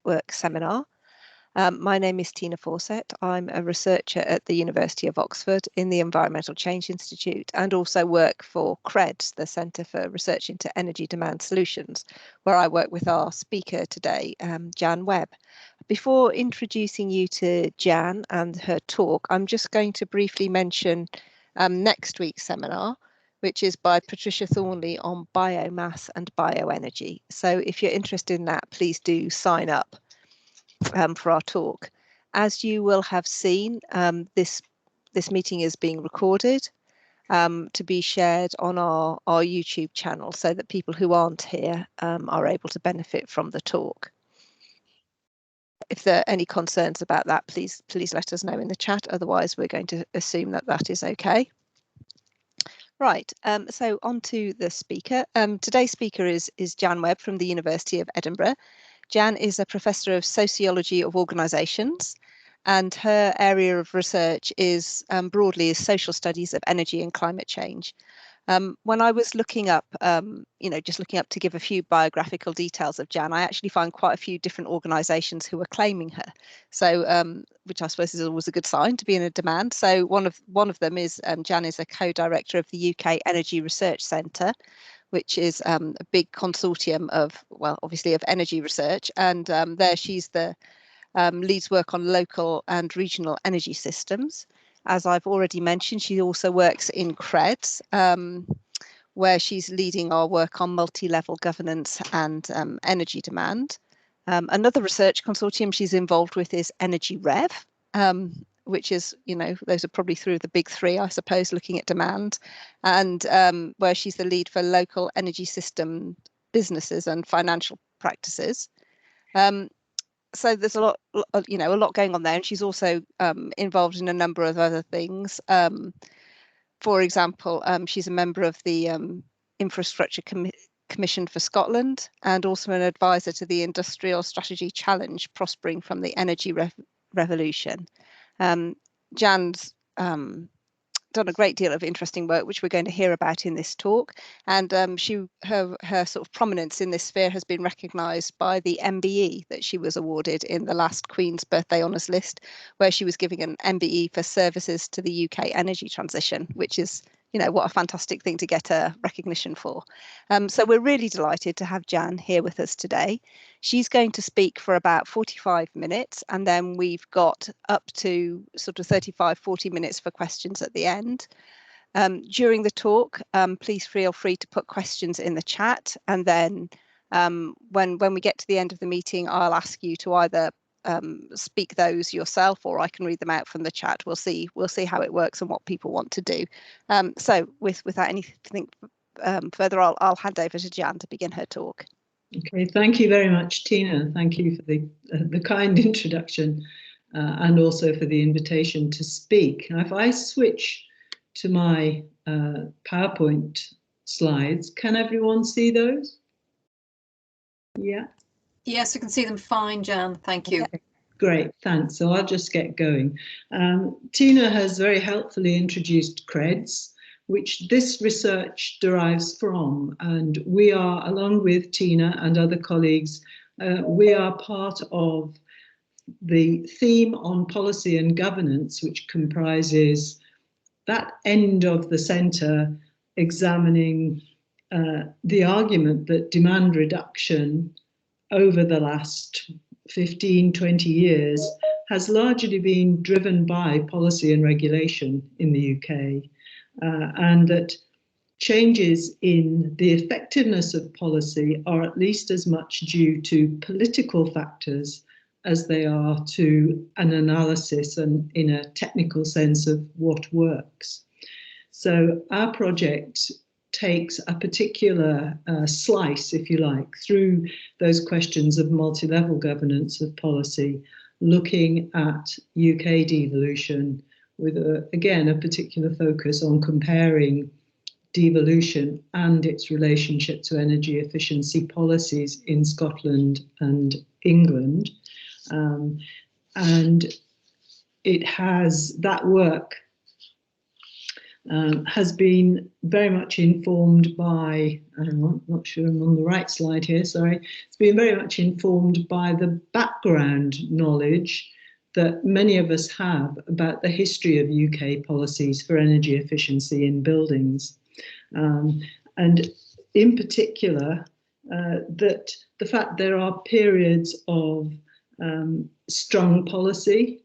Work seminar. My name is Tina Fawcett. I'm a researcher at the University of Oxford in the Environmental Change Institute and also work for CREDS, the Centre for Research into Energy Demand Solutions, where I work with our speaker today, Jan Webb. Before introducing you to Jan and her talk, I'm just going to briefly mention next week's seminar, which is by Patricia Thornley on biomass and bioenergy. So if you're interested in that, please do sign up for our talk. As you will have seen, this meeting is being recorded to be shared on our YouTube channel so that people who aren't here are able to benefit from the talk. If there are any concerns about that, please let us know in the chat. Otherwise, we're going to assume that that is okay. Right, so on to the speaker. Today's speaker is Jan Webb from the University of Edinburgh. Jan is a professor of sociology of organisations, and her area of research is broadly social studies of energy and climate change. When I was looking up, just looking up to give a few biographical details of Jan, I actually found quite a few different organisations who were claiming her. So, which I suppose is always a good sign to be in a demand. So one of them is Jan is a co-director of the UK Energy Research Centre, which is a big consortium of, well, obviously of energy research, and there she's the leads work on local and regional energy systems. As I've already mentioned, she also works in CREDS, where she's leading our work on multi-level governance and energy demand. Another research consortium she's involved with is Energy Rev, which is, those are probably through the big three, I suppose, looking at demand, and where she's the lead for local energy system businesses and financial practices. So there's a lot going on there, and she's also involved in a number of other things. For example, she's a member of the Infrastructure Commission for Scotland and also an advisor to the Industrial Strategy Challenge, Prospering from the Energy Revolution. Jan's done a great deal of interesting work, which we're going to hear about in this talk. And her sort of prominence in this sphere has been recognised by the MBE that she was awarded in the last Queen's Birthday Honours list, where she was giving an MBE for services to the UK energy transition, which is, what a fantastic thing to get a recognition for. So we're really delighted to have Jan here with us today. She's going to speak for about 45 minutes, and then we've got up to sort of 35-40 minutes for questions at the end. During the talk, please feel free to put questions in the chat, and then when we get to the end of the meeting, I'll ask you to either speak those yourself, or I can read them out from the chat. We'll see how it works and what people want to do. So without anything further, I'll hand over to Jan to begin her talk. Okay, thank you very much, Tina. Thank you for the kind introduction and also for the invitation to speak. Now, if I switch to my PowerPoint slides, can everyone see those? Yeah. Yes, I can see them fine, Jan. Thank you. Okay, great, thanks. So I'll just get going. Tina has very helpfully introduced CREDS, which this research derives from. And we are, along with Tina and other colleagues, we are part of the theme on policy and governance, which comprises that end of the centre examining the argument that demand reduction over the last 15, 20 years has largely been driven by policy and regulation in the UK, and that changes in the effectiveness of policy are at least as much due to political factors as they are to an analysis and, in a technical sense, of what works. So our project takes a particular slice, if you like, through those questions of multi-level governance of policy, looking at UK devolution with, again, a particular focus on comparing devolution and its relationship to energy efficiency policies in Scotland and England. And it has that work has been very much informed by, I'm not sure I'm on the right slide here, sorry. It's been very much informed by the background knowledge that many of us have about the history of UK policies for energy efficiency in buildings. And in particular, that the fact there are periods of strong policy,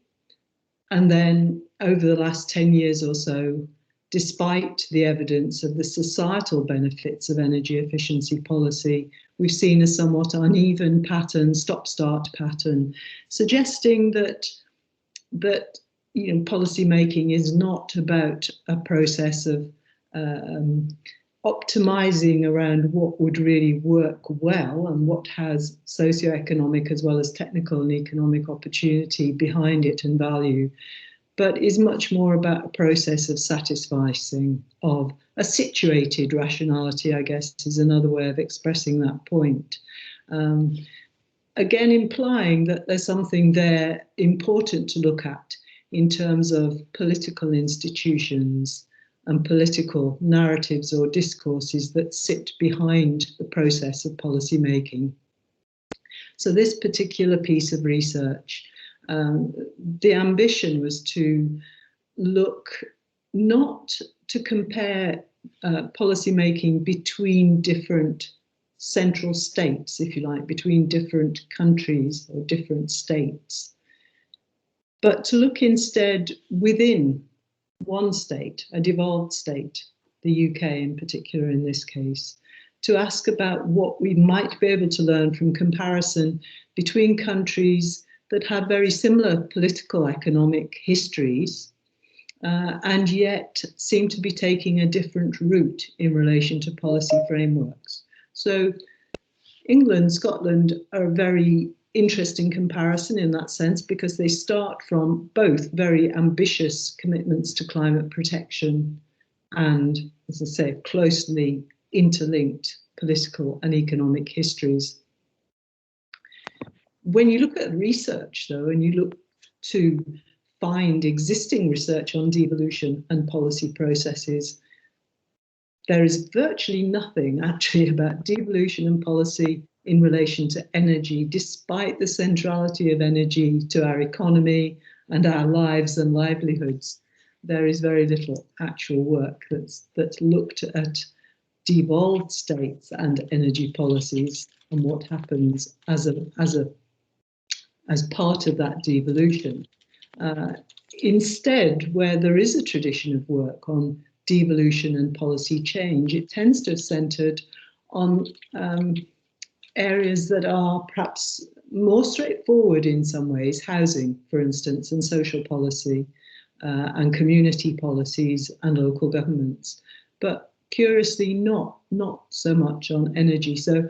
and then over the last 10 years or so, despite the evidence of the societal benefits of energy efficiency policy, we've seen a somewhat uneven pattern, stop-start pattern, suggesting that policy making is not about a process of optimizing around what would really work well and what has socioeconomic as well as technical and economic opportunity behind it and value, but is much more about a process of satisficing, of a situated rationality, I guess, is another way of expressing that point. Again, implying that there's something there important to look at in terms of political institutions and political narratives or discourses that sit behind the process of policy making. So this particular piece of research, the ambition was to look, not to compare policy making between different central states, if you like, between different countries or different states, but to look instead within one state, a devolved state, the UK in particular in this case, to ask about what we might be able to learn from comparison between countries that have very similar political economic histories and yet seem to be taking a different route in relation to policy frameworks. So England, Scotland are a very interesting comparison in that sense, because they start from both very ambitious commitments to climate protection and, as I say, closely interlinked political and economic histories. When you look at research, though, and you look to find existing research on devolution and policy processes, there is virtually nothing actually about devolution and policy in relation to energy, despite the centrality of energy to our economy and our lives and livelihoods. There is very little actual work that's looked at devolved states and energy policies and what happens as part of that devolution. Instead, where there is a tradition of work on devolution and policy change, it tends to have centred on areas that are perhaps more straightforward in some ways, housing, for instance, and social policy, and community policies and local governments, but curiously not so much on energy. So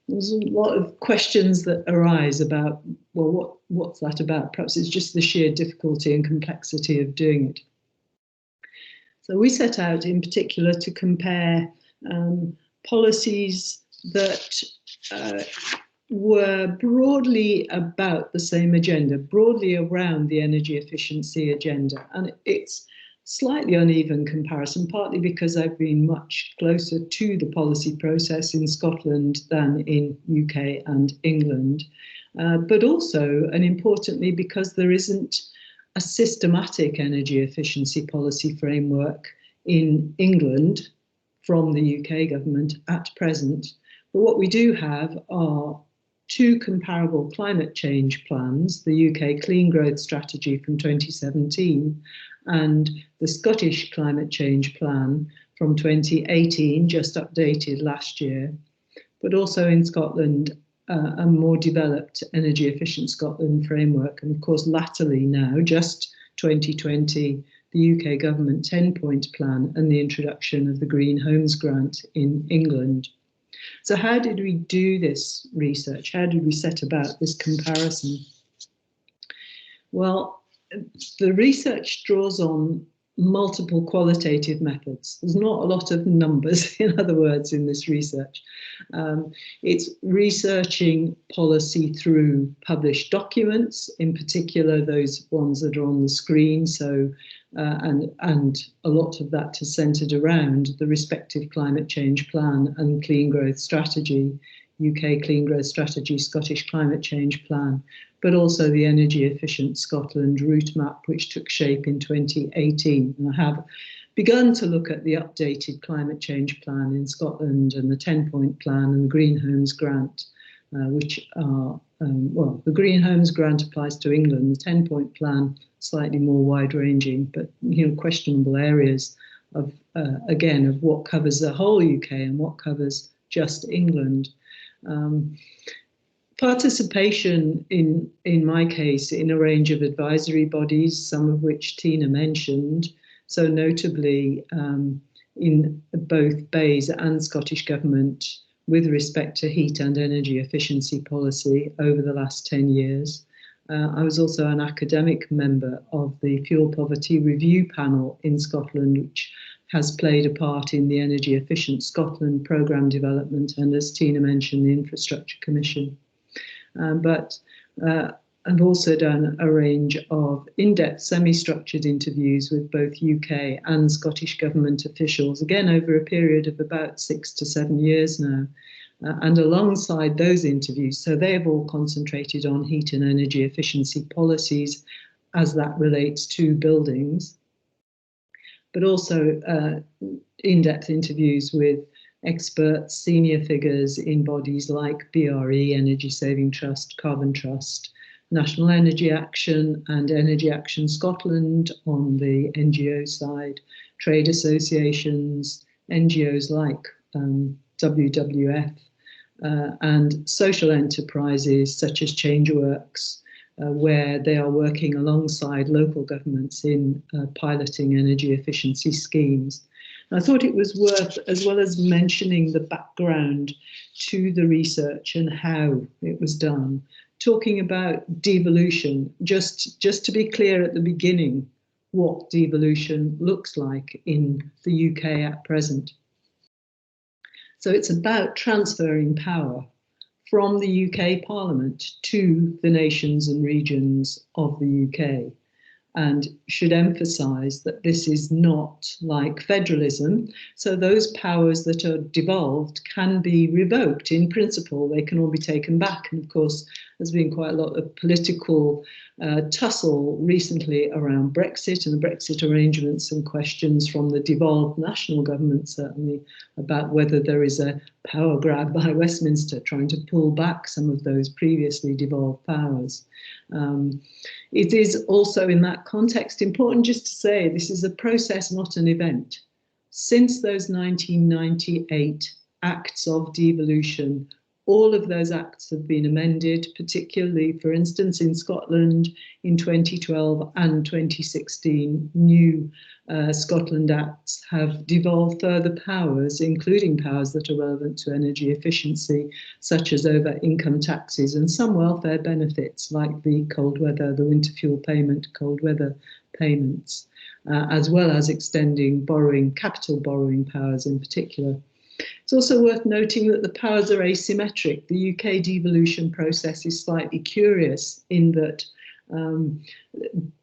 there's a lot of questions that arise about, well, what's that about? Perhaps it's just the sheer difficulty and complexity of doing it. So we set out in particular to compare policies that were broadly about the same agenda, broadly around the energy efficiency agenda. And it's slightly uneven comparison, partly because I've been much closer to the policy process in Scotland than in UK and England, but also, and importantly, because there isn't a systematic energy efficiency policy framework in England from the UK government at present. But what we do have are two comparable climate change plans, the UK Clean Growth Strategy from 2017 and the Scottish Climate Change Plan from 2018, just updated last year, but also in Scotland, a more developed Energy Efficient Scotland framework. And of course, latterly now, just 2020, the UK government 10-point plan and the introduction of the Green Homes Grant in England. So how did we do this research? How did we set about this comparison? Well, the research draws on multiple qualitative methods. There's not a lot of numbers, in other words, in this research. It's researching policy through published documents, in particular those ones that are on the screen, so and a lot of that is centred around the respective climate change plan and clean growth strategy, UK Clean Growth Strategy, Scottish Climate Change Plan, but also the Energy Efficient Scotland route map, which took shape in 2018. And I have begun to look at the updated climate change plan in Scotland and the 10-point plan and the Green Homes Grant, which are, well, the Green Homes Grant applies to England, the 10-point plan slightly more wide-ranging, but questionable areas of, again, of what covers the whole UK and what covers just England. Participation in my case in a range of advisory bodies, some of which Tina mentioned, so notably in both BEIS and Scottish Government with respect to heat and energy efficiency policy over the last 10 years. I was also an academic member of the Fuel Poverty Review Panel in Scotland, which has played a part in the Energy Efficient Scotland programme development and, as Tina mentioned, the Infrastructure Commission. But I've also done a range of in-depth semi-structured interviews with both UK and Scottish Government officials, again over a period of about 6 to 7 years now. And alongside those interviews, so they have all concentrated on heat and energy efficiency policies as that relates to buildings, but also in-depth interviews with experts, senior figures in bodies like BRE, Energy Saving Trust, Carbon Trust, National Energy Action and Energy Action Scotland on the NGO side, trade associations, NGOs like WWF, and social enterprises such as Changeworks, where they are working alongside local governments in piloting energy efficiency schemes. And I thought it was worth, as well as mentioning the background to the research and how it was done, talking about devolution, just to be clear at the beginning what devolution looks like in the UK at present. So it's about transferring power from the UK Parliament to the nations and regions of the UK, and should emphasise that this is not like federalism. So those powers that are devolved can be revoked. In principle, they can all be taken back. And of course, there's been quite a lot of political tussle recently around Brexit and the Brexit arrangements and questions from the devolved national government, certainly, about whether there is a power grab by Westminster trying to pull back some of those previously devolved powers. It is also in that context important just to say this is a process, not an event. Since those 1998 acts of devolution, all of those acts have been amended, particularly, for instance, in Scotland in 2012 and 2016, new Scotland Acts have devolved further powers, including powers that are relevant to energy efficiency, such as over income taxes and some welfare benefits like the cold weather, the winter fuel payment, cold weather payments, as well as extending borrowing, capital borrowing powers in particular. It's also worth noting that the powers are asymmetric. The UK devolution process is slightly curious in that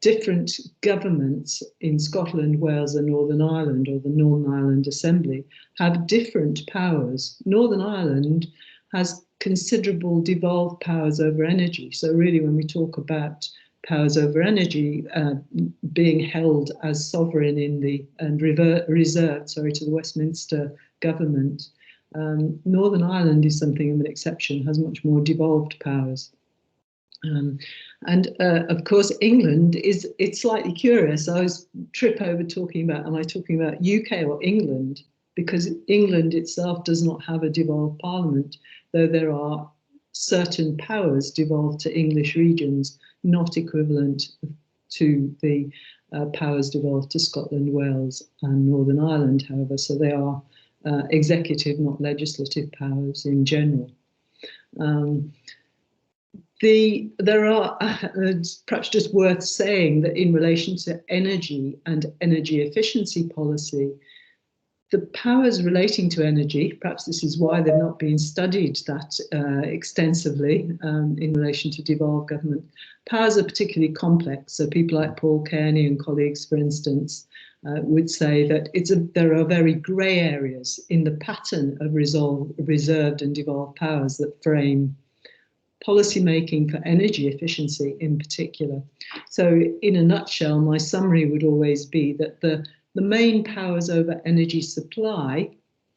different governments in Scotland, Wales and Northern Ireland, or the Northern Ireland Assembly, have different powers. Northern Ireland has considerable devolved powers over energy. So really, when we talk about powers over energy being held as sovereign in the and reserved, to the Westminster government, Northern Ireland is something of an exception, has much more devolved powers. Of course, England it's slightly curious. I was trip over talking about, am I talking about UK or England? Because England itself does not have a devolved parliament, though there are certain powers devolved to English regions, not equivalent to the powers devolved to Scotland, Wales and Northern Ireland, however. So they are executive, not legislative powers in general. There are, it's perhaps just worth saying that in relation to energy and energy efficiency policy, The powers relating to energy, perhaps this is why they've not been studied that extensively in relation to devolved government. Powers are particularly complex. So people like Paul Kearney and colleagues, for instance, would say that there are very grey areas in the pattern of reserved and devolved powers that frame policy making for energy efficiency in particular. So in a nutshell, my summary would always be that the main powers over energy supply,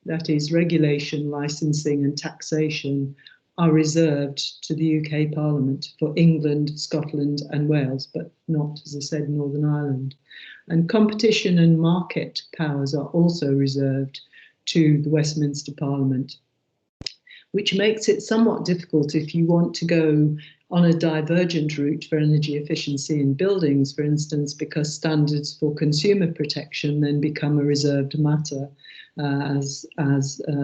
that is regulation, licensing and taxation, are reserved to the UK Parliament for England, Scotland and Wales, but not, as I said, Northern Ireland. And competition and market powers are also reserved to the Westminster Parliament, which makes it somewhat difficult if you want to go on a divergent route for energy efficiency in buildings, for instance, because standards for consumer protection then become a reserved matter, as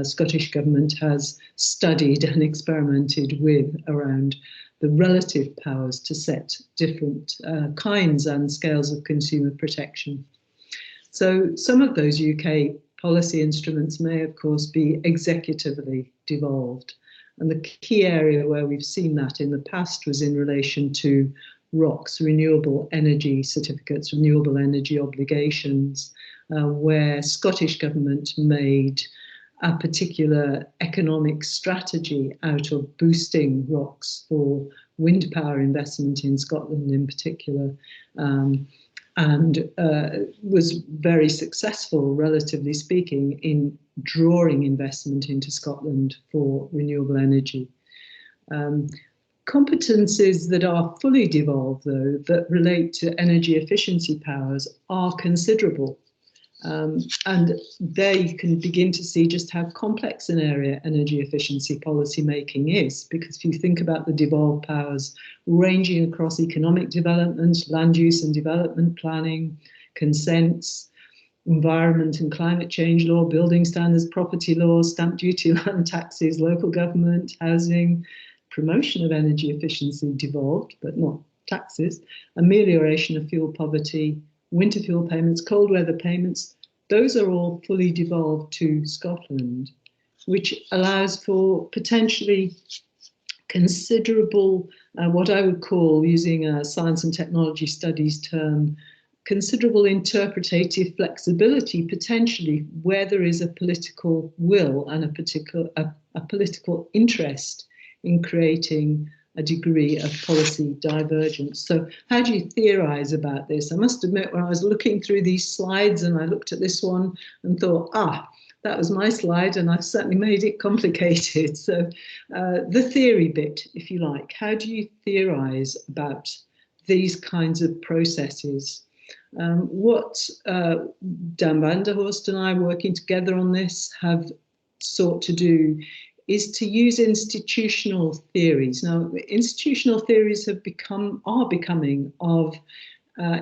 Scottish Government has studied and experimented with around the relative powers to set different kinds and scales of consumer protection. So some of those UK policy instruments may, of course, be executively devolved. And the key area where we've seen that in the past was in relation to ROCs, renewable energy certificates, renewable energy obligations, where Scottish Government made a particular economic strategy out of boosting ROCs for wind power investment in Scotland in particular, and was very successful, relatively speaking, in drawing investment into Scotland for renewable energy. Competencies that are fully devolved, though, that relate to energy efficiency powers are considerable. And there you can begin to see just how complex an area energy efficiency policy making is, because if you think about the devolved powers ranging across economic development, land use and development planning, consents, environment and climate change law, building standards, property laws, stamp duty, land taxes, local government, housing, promotion of energy efficiency devolved, but not taxes, amelioration of fuel poverty, winter fuel payments, cold weather payments, those are all fully devolved to Scotland, which allows for potentially considerable, what I would call, using a science and technology studies term, considerable interpretative flexibility, potentially, where there is a political will and a political interest in creating a degree of policy divergence. So how do you theorize about this? I must admit, when I was looking through these slides and I looked at this one and thought, that was my slide and I've certainly made it complicated. So the theory bit, if you like, how do you theorize about these kinds of processes? What Dan van der Horst and I, working together on this, have sought to do is to use institutional theories. Now, institutional theories are becoming of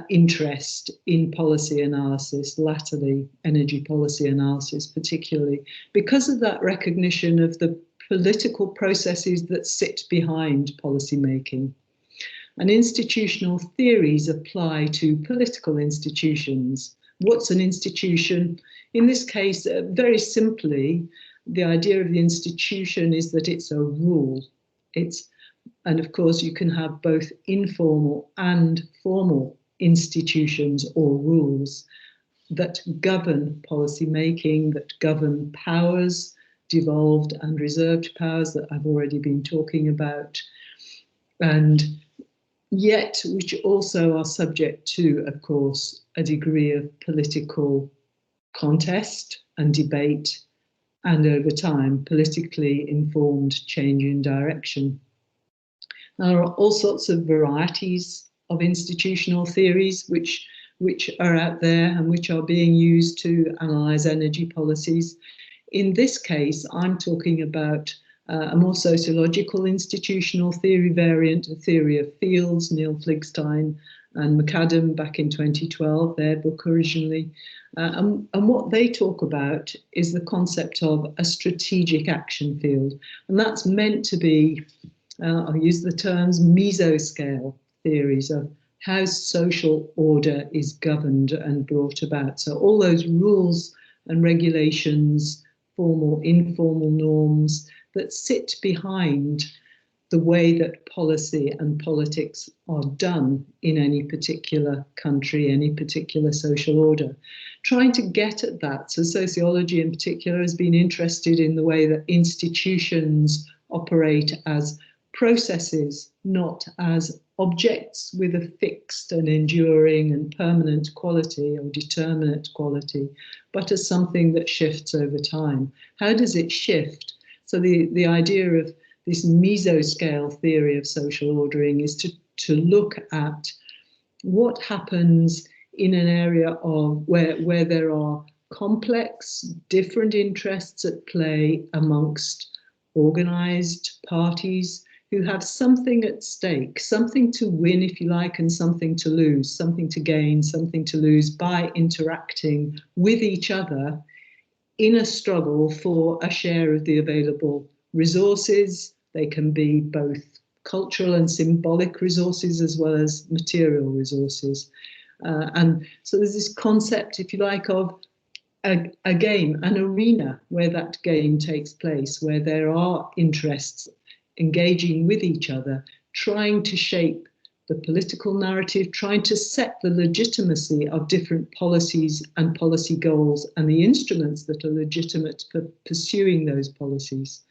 interest in policy analysis, latterly energy policy analysis particularly, because of that recognition of the political processes that sit behind policy making. And institutional theories apply to political institutions. What's an institution? In this case, very simply, the idea of the institution is that it's a rule. And of course, you can have both informal and formal institutions or rules that govern policy making, that govern powers, devolved and reserved powers that I've already been talking about, and yet which also are subject to, of course, a degree of political contest and debate, and over time, politically informed change in direction. Now, there are all sorts of varieties of institutional theories which are out there and which are being used to analyse energy policies. In this case, I'm talking about a more sociological institutional theory variant, a theory of fields, Neil Fligstein and McAdam back in 2012, their book originally. And what they talk about is the concept of a strategic action field. And that's meant to be, I'll use the terms, mesoscale theories of how social order is governed and brought about. So all those rules and regulations, formal, informal norms that sit behind the way that policy and politics are done in any particular country, any particular social order. Trying to get at that, so sociology in particular has been interested in the way that institutions operate as processes, not as objects with a fixed and enduring and permanent quality or determinate quality, but as something that shifts over time. How does it shift? So the idea of this mesoscale theory of social ordering is to look at what happens in an area of where there are complex, different interests at play amongst organised parties who have something at stake, something to win, if you like, and something to lose, something to gain, something to lose by interacting with each other in a struggle for a share of the available resources. They can be both cultural and symbolic resources as well as material resources. And so there's this concept, if you like, of a game, an arena where that game takes place, where there are interests engaging with each other, trying to shape the political narrative, trying to set the legitimacy of different policies and policy goals and the instruments that are legitimate for pursuing those policies.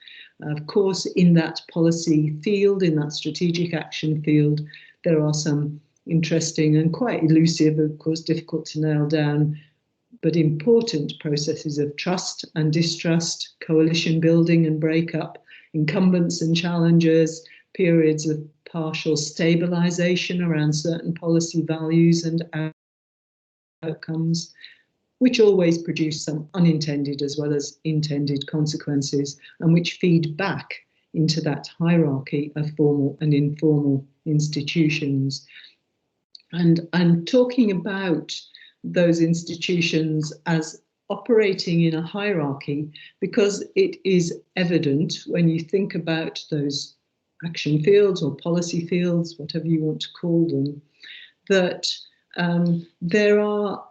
Of course, in that policy field, in that strategic action field, there are some interesting and quite elusive, of course, difficult to nail down, but important processes of trust and distrust, coalition building and breakup, incumbents and challengers, periods of partial stabilisation around certain policy values and outcomes, which always produce some unintended as well as intended consequences, and which feed back into that hierarchy of formal and informal institutions. And I'm talking about those institutions as operating in a hierarchy because it is evident when you think about those action fields or policy fields, whatever you want to call them, that there are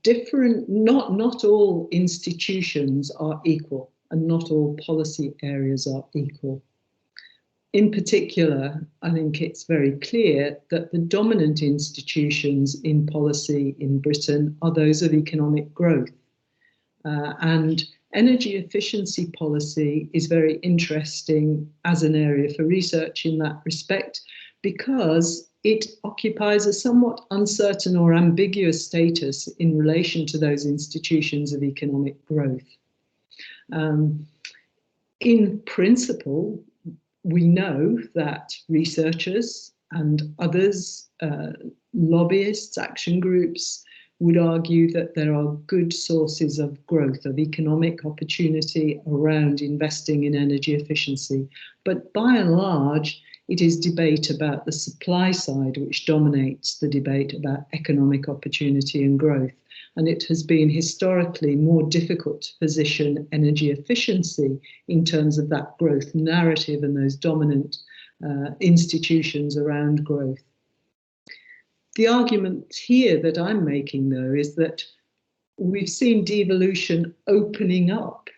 different, not all institutions are equal and not all policy areas are equal. In particular, I think it's very clear that the dominant institutions in policy in Britain are those of economic growth. And energy efficiency policy is very interesting as an area for research in that respect, because it occupies a somewhat uncertain or ambiguous status in relation to those institutions of economic growth. In principle, we know that researchers and others, lobbyists, action groups, would argue that there are good sources of growth, of economic opportunity around investing in energy efficiency. But by and large, it is debate about the supply side which dominates the debate about economic opportunity and growth. And it has been historically more difficult to position energy efficiency in terms of that growth narrative and those dominant institutions around growth. The argument here that I'm making, though, is that we've seen devolution opening up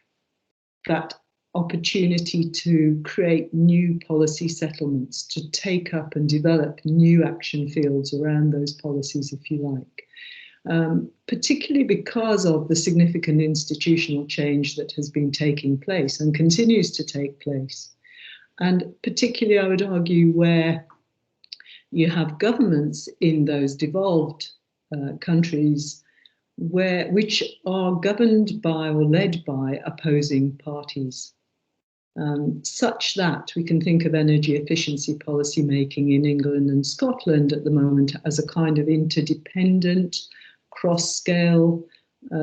that opportunity to create new policy settlements, to take up and develop new action fields around those policies, if you like. Particularly because of the significant institutional change that has been taking place and continues to take place. And particularly, I would argue, where you have governments in those devolved countries which are governed by or led by opposing parties. Such that we can think of energy efficiency policy making in England and Scotland at the moment as a kind of interdependent, cross-scale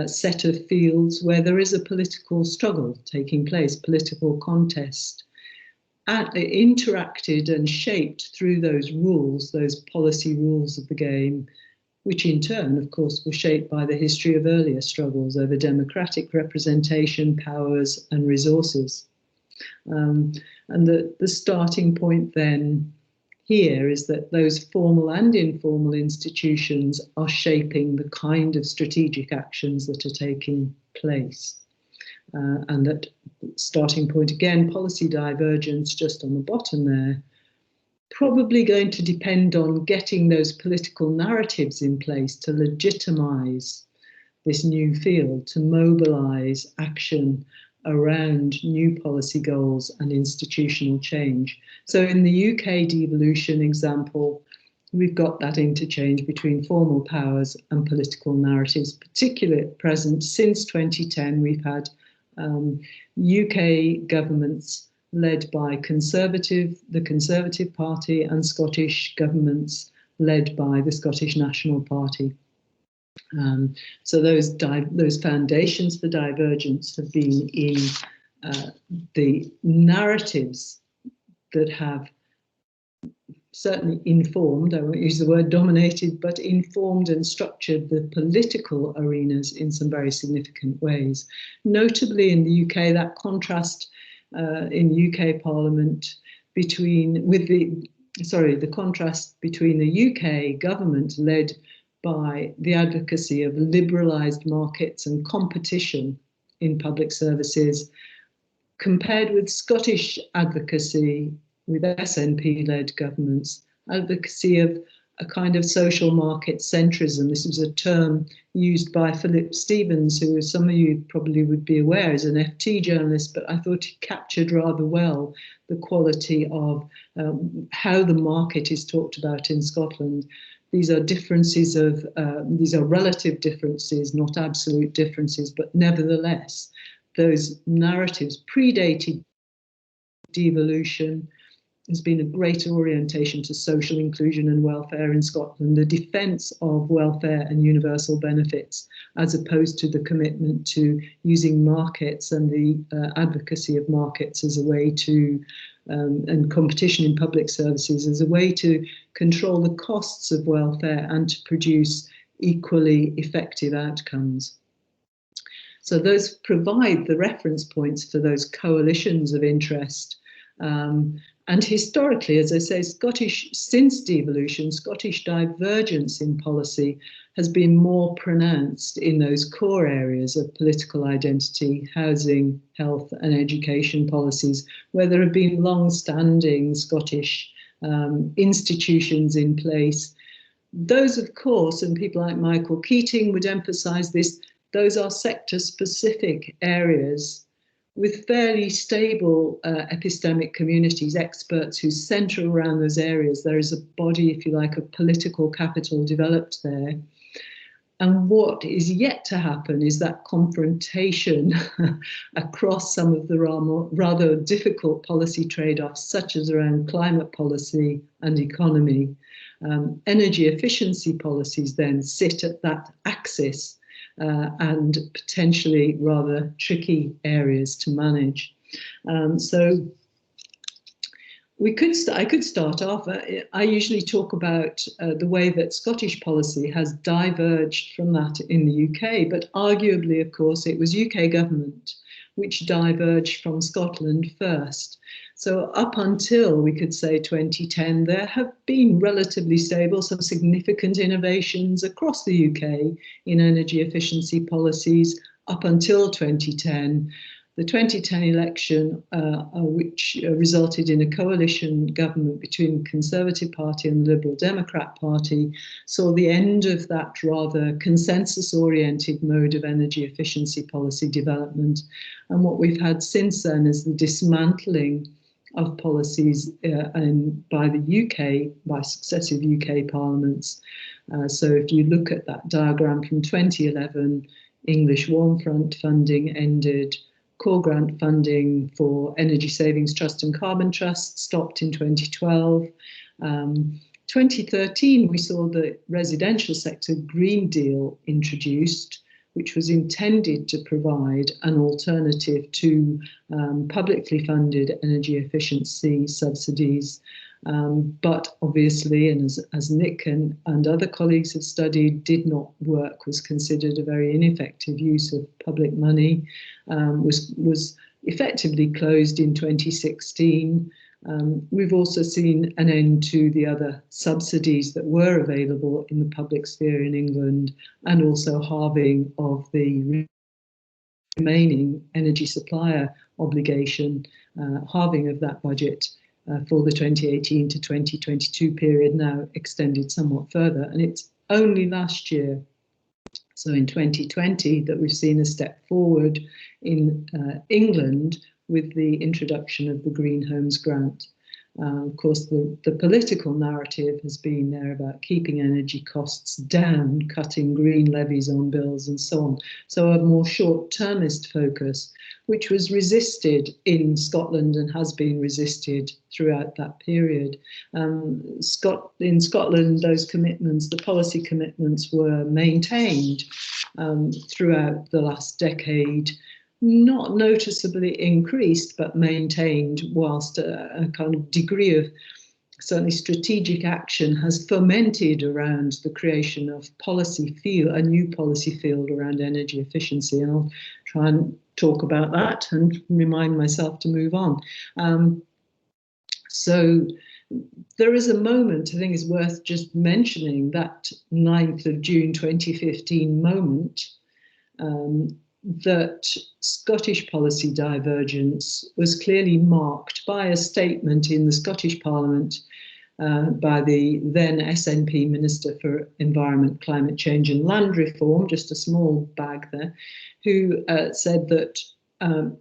set of fields where there is a political struggle taking place, political contest, interacted and shaped through those rules, those policy rules of the game, which in turn, of course, were shaped by the history of earlier struggles over democratic representation, powers and resources. And the starting point then here is that those formal and informal institutions are shaping the kind of strategic actions that are taking place. And that starting point again, policy divergence just on the bottom there, probably going to depend on getting those political narratives in place to legitimise this new field, to mobilise action around new policy goals and institutional change. So in the UK devolution example, we've got that interchange between formal powers and political narratives, particularly at present. Since 2010, we've had UK governments led by the Conservative Party, and Scottish governments led by the Scottish National Party. So those foundations for divergence have been in the narratives that have certainly informed, I won't use the word dominated, but informed and structured the political arenas in some very significant ways. Notably in the UK, that contrast in UK Parliament the contrast between the UK government led by the advocacy of liberalised markets and competition in public services, compared with Scottish advocacy with SNP-led governments, advocacy of a kind of social market centrism. This was a term used by Philip Stevens, who some of you probably would be aware is an FT journalist, but I thought he captured rather well the quality of how the market is talked about in Scotland. These are differences of, these are relative differences, not absolute differences, but nevertheless, those narratives predated devolution. There's been a greater orientation to social inclusion and welfare in Scotland, the defence of welfare and universal benefits, as opposed to the commitment to using markets and the advocacy of markets as a way to, and competition in public services as a way to control the costs of welfare and to produce equally effective outcomes. So those provide the reference points for those coalitions of interest. And historically, as I say, since devolution, Scottish divergence in policy has been more pronounced in those core areas of political identity, housing, health and education policies, where there have been long-standing Scottish institutions in place. Those, of course, and people like Michael Keating would emphasise this, those are sector-specific areas with fairly stable epistemic communities, experts who centre around those areas. There is a body, if you like, of political capital developed there. And what is yet to happen is that confrontation across some of the rather difficult policy trade-offs, such as around climate policy and economy. Energy efficiency policies then sit at that axis and potentially rather tricky areas to manage. So I could start off. I usually talk about the way that Scottish policy has diverged from that in the UK, but arguably, of course, it was UK government which diverged from Scotland first. So up until, we could say, 2010, there have been relatively stable, some significant innovations across the UK in energy efficiency policies up until 2010. The 2010 election, which resulted in a coalition government between the Conservative Party and the Liberal Democrat Party, saw the end of that rather consensus-oriented mode of energy efficiency policy development. And what we've had since then is the dismantling of policies by the UK, by successive UK parliaments. So if you look at that diagram from 2011, English Warm Front funding ended, core grant funding for Energy Savings Trust and Carbon Trust stopped in 2012. 2013, we saw the residential sector Green Deal introduced, which was intended to provide an alternative to publicly funded energy efficiency subsidies. But obviously, and as Nick and other colleagues have studied, did not work, was considered a very ineffective use of public money, was effectively closed in 2016. We've also seen an end to the other subsidies that were available in the public sphere in England, and also halving of the remaining energy supplier obligation, halving of that budget for the 2018 to 2022 period, now extended somewhat further. And it's only last year, so in 2020, that we've seen a step forward in England with the introduction of the Green Homes Grant. Of course, the political narrative has been there about keeping energy costs down, cutting green levies on bills and so on. So a more short-termist focus, which was resisted in Scotland and has been resisted throughout that period. In Scotland, those commitments, the policy commitments, were maintained throughout the last decade, not noticeably increased, but maintained, whilst a kind of degree of certainly strategic action has fermented around the creation of a new policy field around energy efficiency. And I'll try and talk about that and remind myself to move on. So there is a moment, I think it's worth just mentioning, that 9th of June 2015 moment, that Scottish policy divergence was clearly marked by a statement in the Scottish Parliament by the then SNP Minister for Environment, Climate Change and Land Reform, just a small bag there, who said that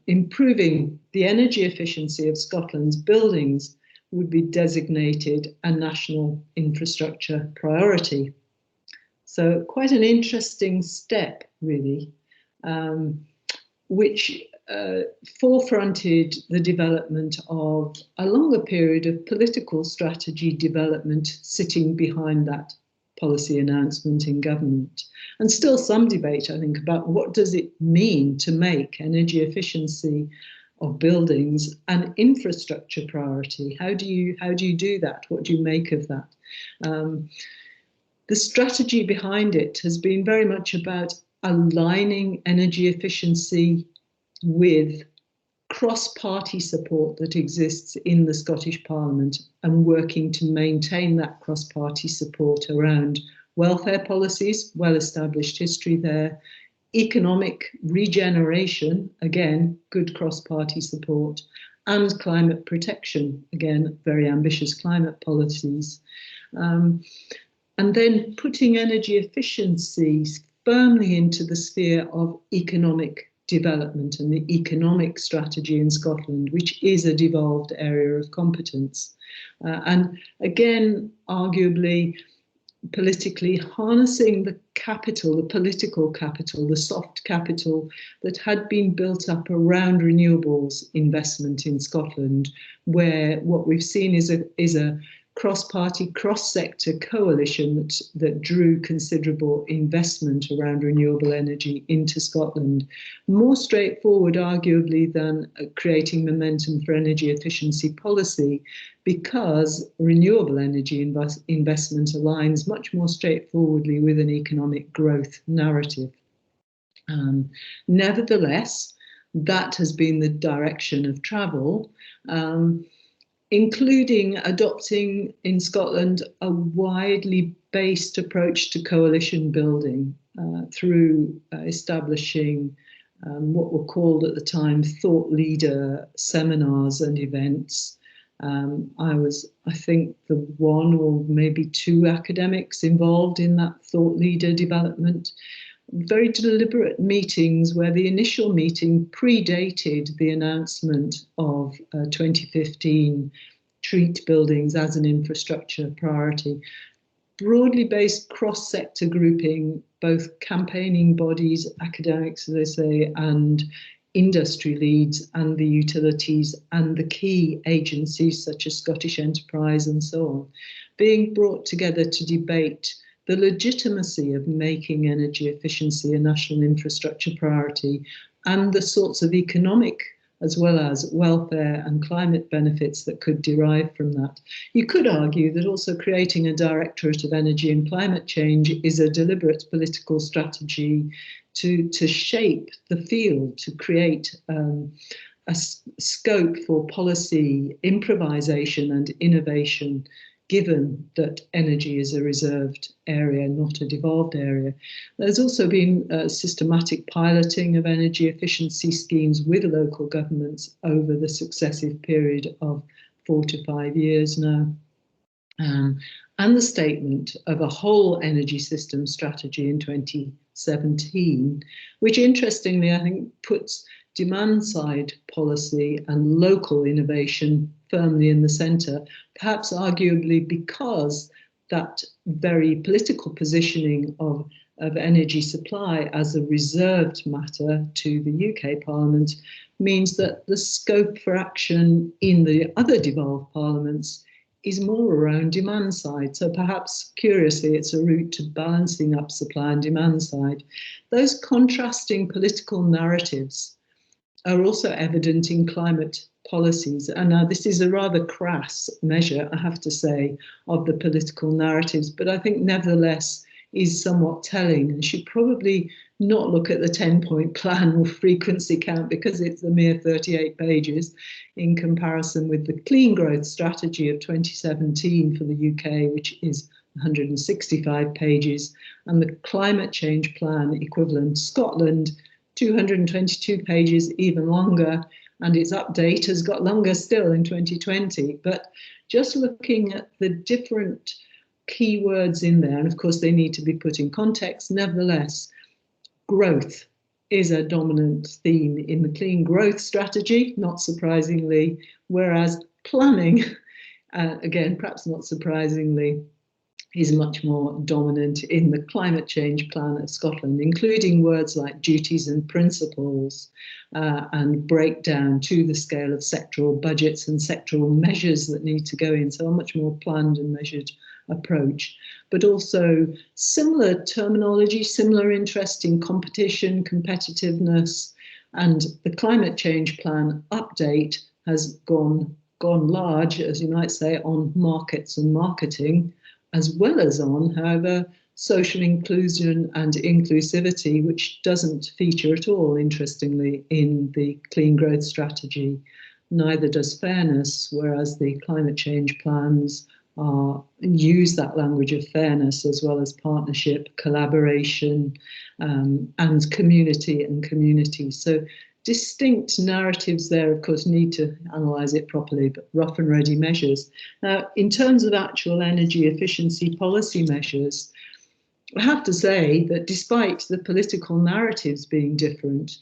improving the energy efficiency of Scotland's buildings would be designated a national infrastructure priority. So quite an interesting step, really. Which forefronted the development of a longer period of political strategy development sitting behind that policy announcement in government. And still some debate, I think, about what does it mean to make energy efficiency of buildings an infrastructure priority? How do you do that? What do you make of that? The strategy behind it has been very much about aligning energy efficiency with cross-party support that exists in the Scottish Parliament, and working to maintain that cross-party support around welfare policies, well-established history there, economic regeneration, again, good cross-party support, and climate protection, again, very ambitious climate policies. And then putting energy efficiencies firmly into the sphere of economic development and the economic strategy in Scotland, which is a devolved area of competence. And again, arguably, politically harnessing the capital, the political capital, the soft capital that had been built up around renewables investment in Scotland, where what we've seen is a cross-party, cross-sector coalition that drew considerable investment around renewable energy into Scotland. More straightforward, arguably, than creating momentum for energy efficiency policy, because renewable energy investment aligns much more straightforwardly with an economic growth narrative. Nevertheless, that has been the direction of travel, including adopting in Scotland a widely based approach to coalition building through establishing what were called at the time thought leader seminars and events. I was, I think, the one or maybe two academics involved in that thought leader development. Very deliberate meetings where the initial meeting predated the announcement of 2015 treat buildings as an infrastructure priority. Broadly based cross-sector grouping, both campaigning bodies, academics, as I say, and industry leads, and the utilities and the key agencies such as Scottish Enterprise and so on, being brought together to debate the legitimacy of making energy efficiency a national infrastructure priority, and the sorts of economic as well as welfare and climate benefits that could derive from that. You could argue that also creating a Directorate of Energy and Climate Change is a deliberate political strategy to shape the field, to create a scope for policy improvisation and innovation, given that energy is a reserved area, not a devolved area. There's also been systematic piloting of energy efficiency schemes with local governments over the successive period of 4 to 5 years now. And the statement of a whole energy system strategy in 2017, which interestingly, I think, puts demand-side policy and local innovation firmly in the centre, perhaps arguably because that very political positioning of energy supply as a reserved matter to the UK Parliament means that the scope for action in the other devolved parliaments is more around demand side. So perhaps, curiously, it's a route to balancing up supply and demand side. Those contrasting political narratives are also evident in climate policies. And now this is a rather crass measure, I have to say, of the political narratives, but I think nevertheless is somewhat telling, and should probably not look at the 10-point plan or frequency count, because it's a mere 38 pages in comparison with the clean growth strategy of 2017 for the UK, which is 165 pages, and the climate change plan equivalent Scotland, 222 pages, even longer, and its update has got longer still in 2020. But just looking at the different keywords in there, and of course they need to be put in context, nevertheless, growth is a dominant theme in the clean growth strategy, not surprisingly, whereas planning, again, perhaps not surprisingly, is much more dominant in the climate change plan of Scotland, including words like duties and principles, and breakdown to the scale of sectoral budgets and sectoral measures that need to go in. So a much more planned and measured approach, but also similar terminology, similar interest in competition, competitiveness, and the climate change plan update has gone large, as you might say, on markets and marketing, as well as on, however, social inclusion and inclusivity, which doesn't feature at all, interestingly, in the clean growth strategy. Neither does fairness, whereas the climate change plans use that language of fairness, as well as partnership, collaboration, and community. So distinct narratives there, of course, need to analyse it properly, but rough and ready measures. Now, in terms of actual energy efficiency policy measures, I have to say that despite the political narratives being different,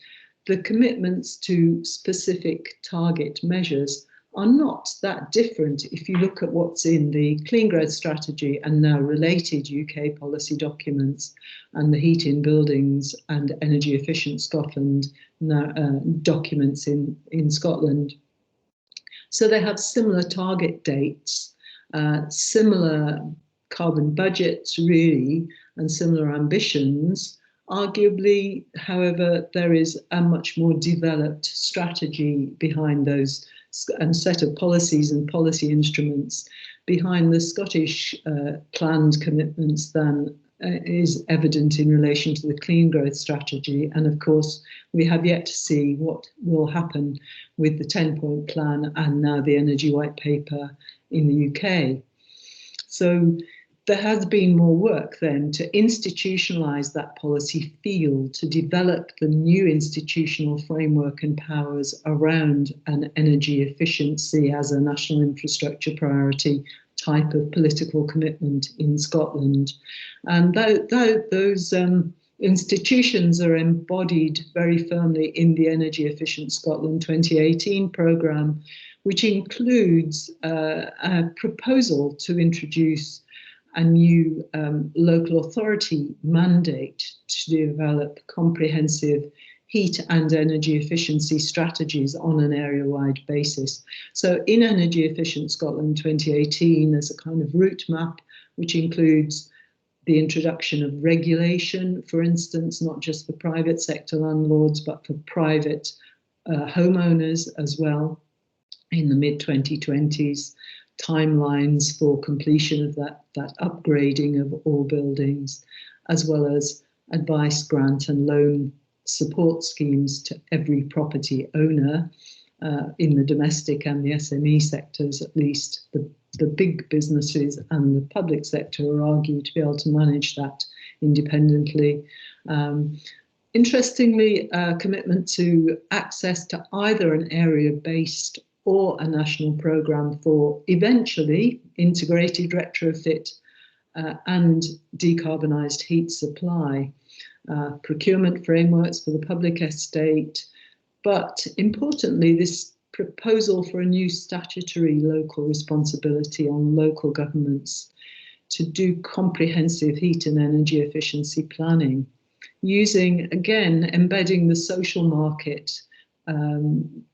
the commitments to specific target measures are not that different if you look at what's in the Clean Growth Strategy and now related UK policy documents, and the Heat in Buildings and Energy Efficient Scotland documents in Scotland. So they have similar target dates, similar carbon budgets really, and similar ambitions. Arguably, however, there is a much more developed strategy behind those and set of policies and policy instruments behind the Scottish planned commitments than is evident in relation to the clean growth strategy. And of course, we have yet to see what will happen with the 10-point plan and now the Energy White Paper in the UK. So there has been more work then to institutionalise that policy field, to develop the new institutional framework and powers around an energy efficiency as a national infrastructure priority type of political commitment in Scotland. And those institutions are embodied very firmly in the Energy Efficient Scotland 2018 programme, which includes a proposal to introduce a new local authority mandate to develop comprehensive heat and energy efficiency strategies on an area-wide basis. So in Energy Efficient Scotland 2018, there's a kind of route map which includes the introduction of regulation, for instance, not just for private sector landlords, but for private homeowners as well in the mid-2020s. Timelines for completion of that upgrading of all buildings, as well as advice, grant and loan support schemes to every property owner, in the domestic and the SME sectors, at least. The big businesses and the public sector are argued to be able to manage that independently. Interestingly, a commitment to access to either an area-based or a national programme for eventually integrated retrofit and decarbonised heat supply, procurement frameworks for the public estate, but importantly, this proposal for a new statutory local responsibility on local governments to do comprehensive heat and energy efficiency planning, using, again, embedding the social market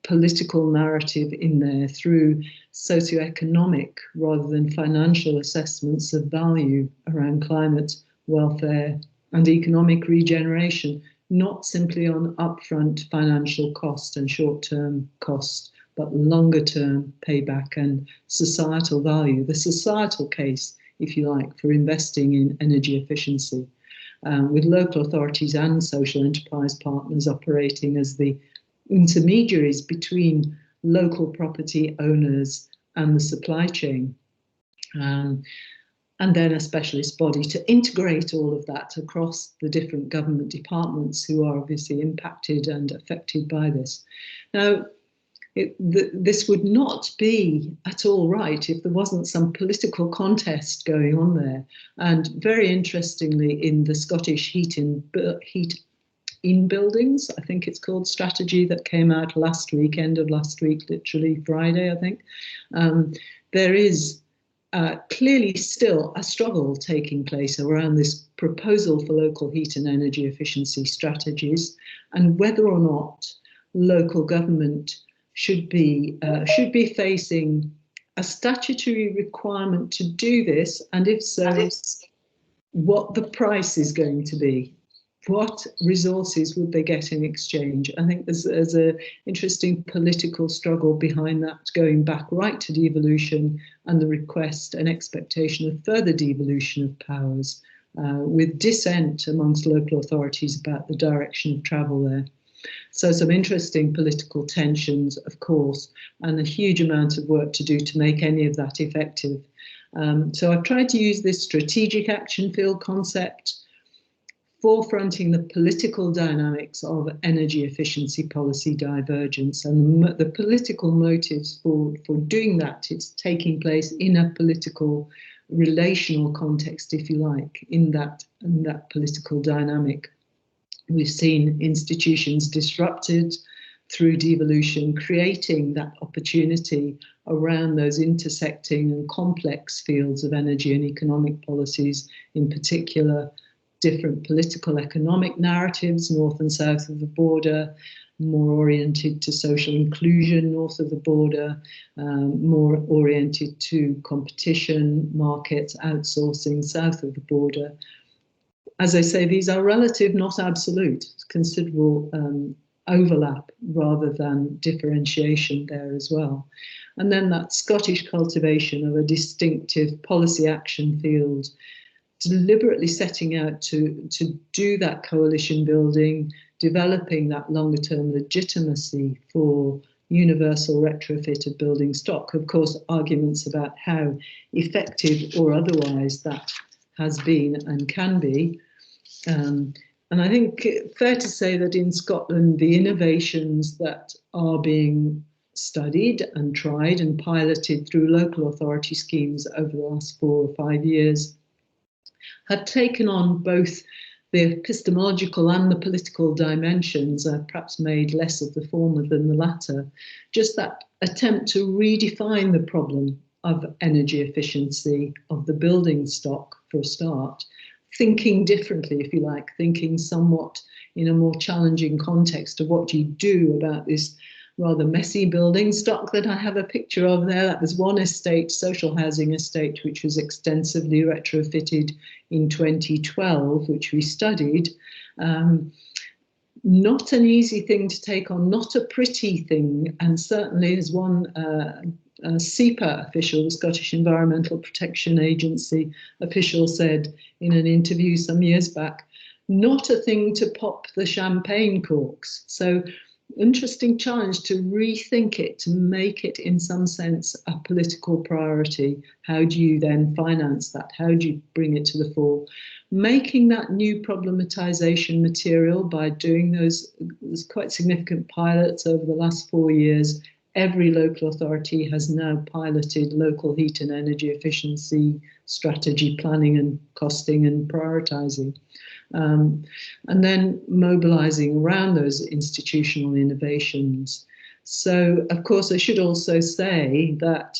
political narrative in there through socioeconomic rather than financial assessments of value around climate, welfare and economic regeneration, not simply on upfront financial cost and short-term cost, but longer-term payback and societal value, the societal case, if you like, for investing in energy efficiency, with local authorities and social enterprise partners operating as the intermediaries between local property owners and the supply chain. And then a specialist body to integrate all of that across the different government departments who are obviously impacted and affected by this. Now, this would not be at all right if there wasn't some political contest going on there. And very interestingly, in the Scottish heat in buildings, I think it's called, strategy that came out last week, end of last week, literally Friday, I think, there is clearly still a struggle taking place around this proposal for local heat and energy efficiency strategies, and whether or not local government should be facing a statutory requirement to do this, and if so, what the price is going to be. What resources would they get in exchange? I think there's an interesting political struggle behind that, going back right to devolution and the request and expectation of further devolution of powers, with dissent amongst local authorities about the direction of travel there. So some interesting political tensions, of course, and a huge amount of work to do to make any of that effective. So I've tried to use this strategic action field concept, forefronting the political dynamics of energy efficiency policy divergence and the political motives for doing that. It's taking place in a political, relational context, if you like, in that political dynamic. We've seen institutions disrupted through devolution, creating that opportunity around those intersecting and complex fields of energy and economic policies, in particular, different political economic narratives north and south of the border, more oriented to social inclusion north of the border, more oriented to competition, markets, outsourcing south of the border. As I say, these are relative, not absolute. Considerable overlap rather than differentiation there as well. And then that Scottish cultivation of a distinctive policy action field, deliberately setting out to do that coalition building, developing that longer term legitimacy for universal retrofit of building stock. Of course, arguments about how effective or otherwise that has been and can be. And I think fair to say that in Scotland, the innovations that are being studied and tried and piloted through local authority schemes over the last 4 or 5 years have taken on both the epistemological and the political dimensions, perhaps made less of the former than the latter. Just that attempt to redefine the problem of energy efficiency of the building stock for a start, thinking differently, if you like, thinking somewhat in a more challenging context of what you do about this rather messy building stock that I have a picture of there. That was one estate, social housing estate, which was extensively retrofitted in 2012, which we studied. Not an easy thing to take on, not a pretty thing, and certainly as one SEPA official, the Scottish Environmental Protection Agency official, said in an interview some years back, not a thing to pop the champagne corks. So interesting challenge to rethink it, to make it in some sense a political priority. How do you then finance that? How do you bring it to the fore? Making that new problematization material by doing those quite significant pilots over the last 4 years. Every local authority has now piloted local heat and energy efficiency strategy planning and costing and prioritising. And then mobilising around those institutional innovations. So, of course, I should also say that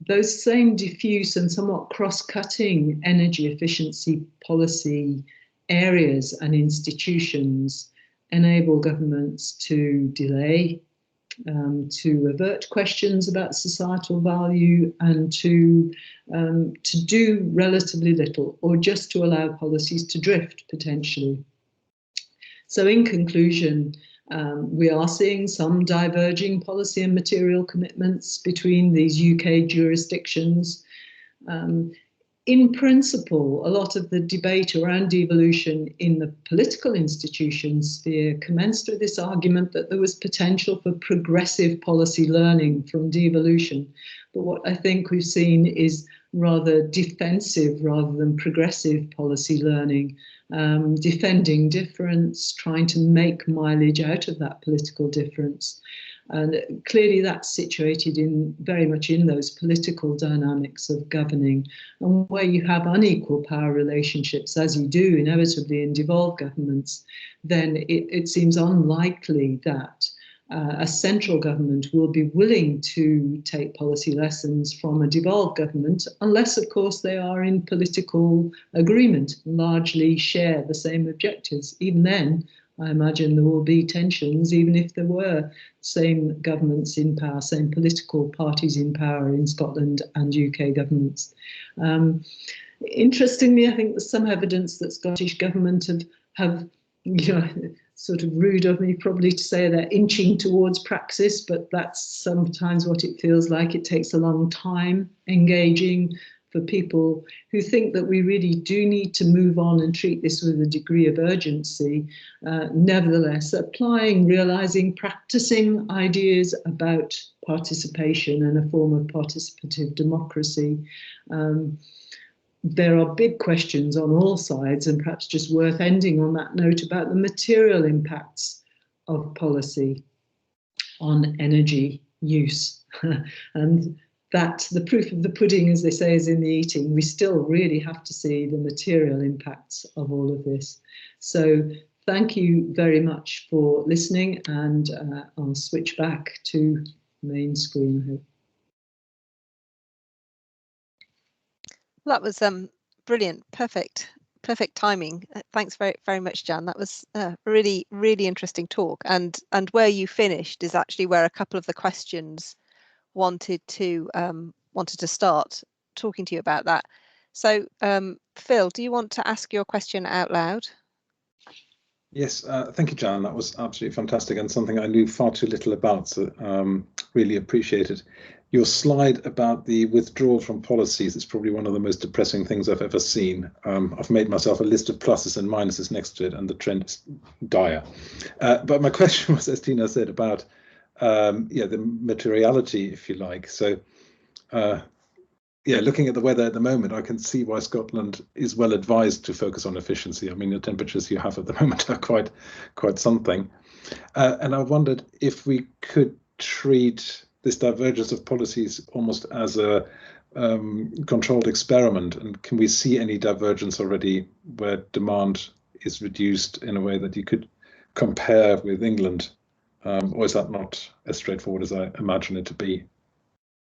those same diffuse and somewhat cross-cutting energy efficiency policy areas and institutions enable governments to delay, to avert questions about societal value, and to do relatively little, or just to allow policies to drift potentially. So in conclusion, we are seeing some diverging policy and material commitments between these UK jurisdictions. In principle, a lot of the debate around devolution in the political institution sphere commenced with this argument that there was potential for progressive policy learning from devolution. But what I think we've seen is rather defensive rather than progressive policy learning, defending difference, trying to make mileage out of that political difference. And clearly that's situated in very much in those political dynamics of governing, and where you have unequal power relationships, as you do inevitably in devolved governments, then it seems unlikely that a central government will be willing to take policy lessons from a devolved government, unless, of course, they are in political agreement, largely share the same objectives. Even then, I imagine there will be tensions, even if there were same governments in power, same political parties in power in Scotland and UK governments. Interestingly, I think there's some evidence that Scottish government have you know, sort of rude of me probably to say they're inching towards praxis, but that's sometimes what it feels like. It takes a long time engaging for people who think that we really do need to move on and treat this with a degree of urgency. Nevertheless, applying, realising, practising ideas about participation and a form of participative democracy. There are big questions on all sides, and perhaps just worth ending on that note about the material impacts of policy on energy use. And that the proof of the pudding, as they say, is in the eating. We still really have to see the material impacts of all of this. So thank you very much for listening, and I'll switch back to main screen, I hope. That was brilliant, perfect timing. Thanks very much, Jan. That was a really interesting talk, and where you finished is actually where a couple of the questions wanted to start talking to you about that. So Phil, do you want to ask your question out loud? Yes, thank you, Jan. That was absolutely fantastic, and something I knew far too little about, so really appreciated. Your slide about the withdrawal from policies is probably one of the most depressing things I've ever seen. I've made myself a list of pluses and minuses next to it, and the trend is dire. But my question was, as Tina said, about the materiality, if you like. So looking at the weather at the moment, I can see why Scotland is well advised to focus on efficiency. I mean, the temperatures you have at the moment are quite something. And I wondered if we could treat this divergence of policies almost as a controlled experiment, and can we see any divergence already where demand is reduced in a way that you could compare with England, or is that not as straightforward as I imagine it to be?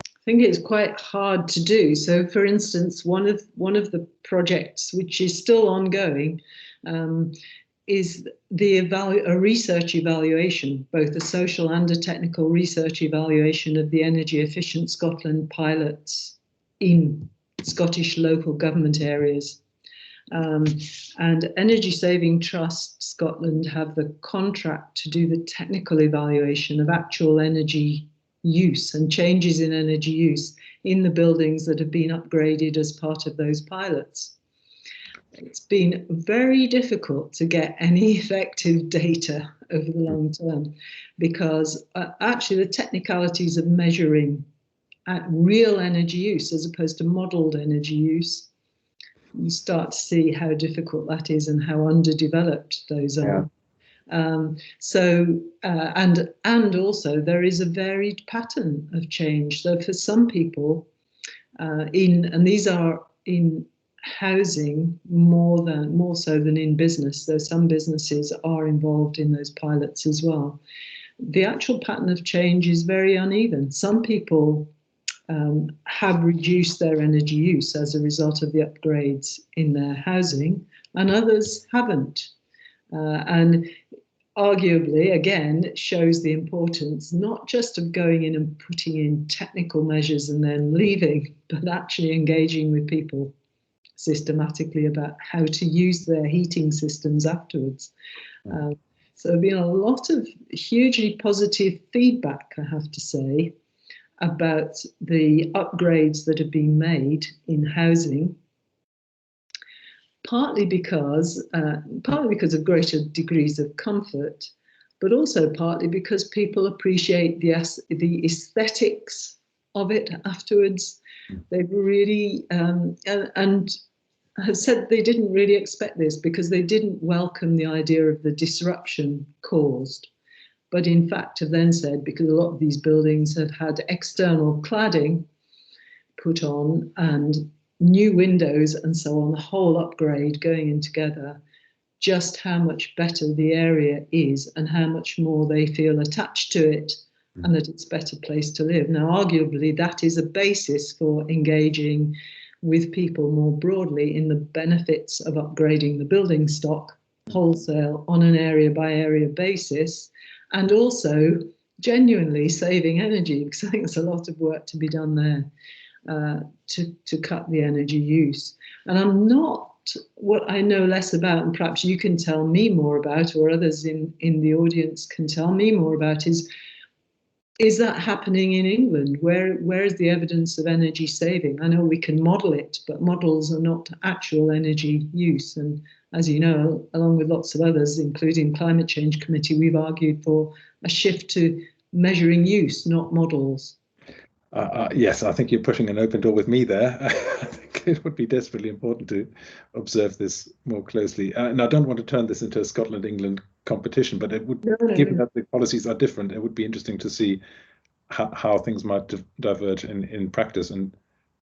I think it's quite hard to do. So, for instance, one of the projects which is still ongoing is a research evaluation, both a social and a technical research evaluation of the energy efficient Scotland pilots in Scottish local government areas. And Energy Saving Trust Scotland have the contract to do the technical evaluation of actual energy use and changes in energy use in the buildings that have been upgraded as part of those pilots. it's been very difficult to get any effective data over the long term, because actually the technicalities of measuring real energy use as opposed to modelled energy use, you start to see how difficult that is and how underdeveloped those are. And also there is a varied pattern of change. So for some people, and these are in housing more so than in business, though some businesses are involved in those pilots as well. The actual pattern of change is very uneven. Some people have reduced their energy use as a result of the upgrades in their housing, and others haven't. And arguably, again, it shows the importance not just of going in and putting in technical measures and then leaving, but actually engaging with people systematically about how to use their heating systems afterwards. So there's been a lot of hugely positive feedback, I have to say, about the upgrades that have been made in housing, partly because of greater degrees of comfort, but also partly because people appreciate the aesthetics of it afterwards. They've really and have said they didn't really expect this because they didn't welcome the idea of the disruption caused. But in fact have then said, because a lot of these buildings have had external cladding put on and new windows and so on, the whole upgrade going in together, just how much better the area is and how much more they feel attached to it and that it's a better place to live. Now, arguably, that is a basis for engaging with people more broadly in the benefits of upgrading the building stock wholesale on an area by area basis, and also genuinely saving energy, because I think there's a lot of work to be done there to cut the energy use. And I'm not, what I know less about, and perhaps you can tell me more about, or others in the audience can tell me more about, is that happening in England? Where is the evidence of energy saving? I know we can model it, but models are not actual energy use. And as you know, along with lots of others, including Climate Change Committee, we've argued for a shift to measuring use, not models. Yes, I think you're pushing an open door with me there. I think it would be desperately important to observe this more closely. And I don't want to turn this into a Scotland-England competition, but it would, given that the policies are different, it would be interesting to see how things might diverge in practice, and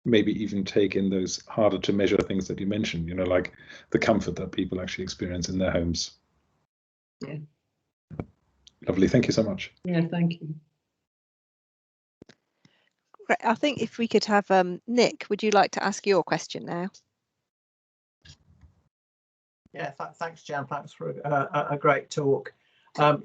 maybe even take in those harder to measure things that you mentioned, like the comfort that people actually experience in their homes. Yeah. Lovely. Thank you so much. Yeah, thank you. Great. I think if we could have Nick, would you like to ask your question now? Yeah, thanks, Jan. Thanks for a great talk. I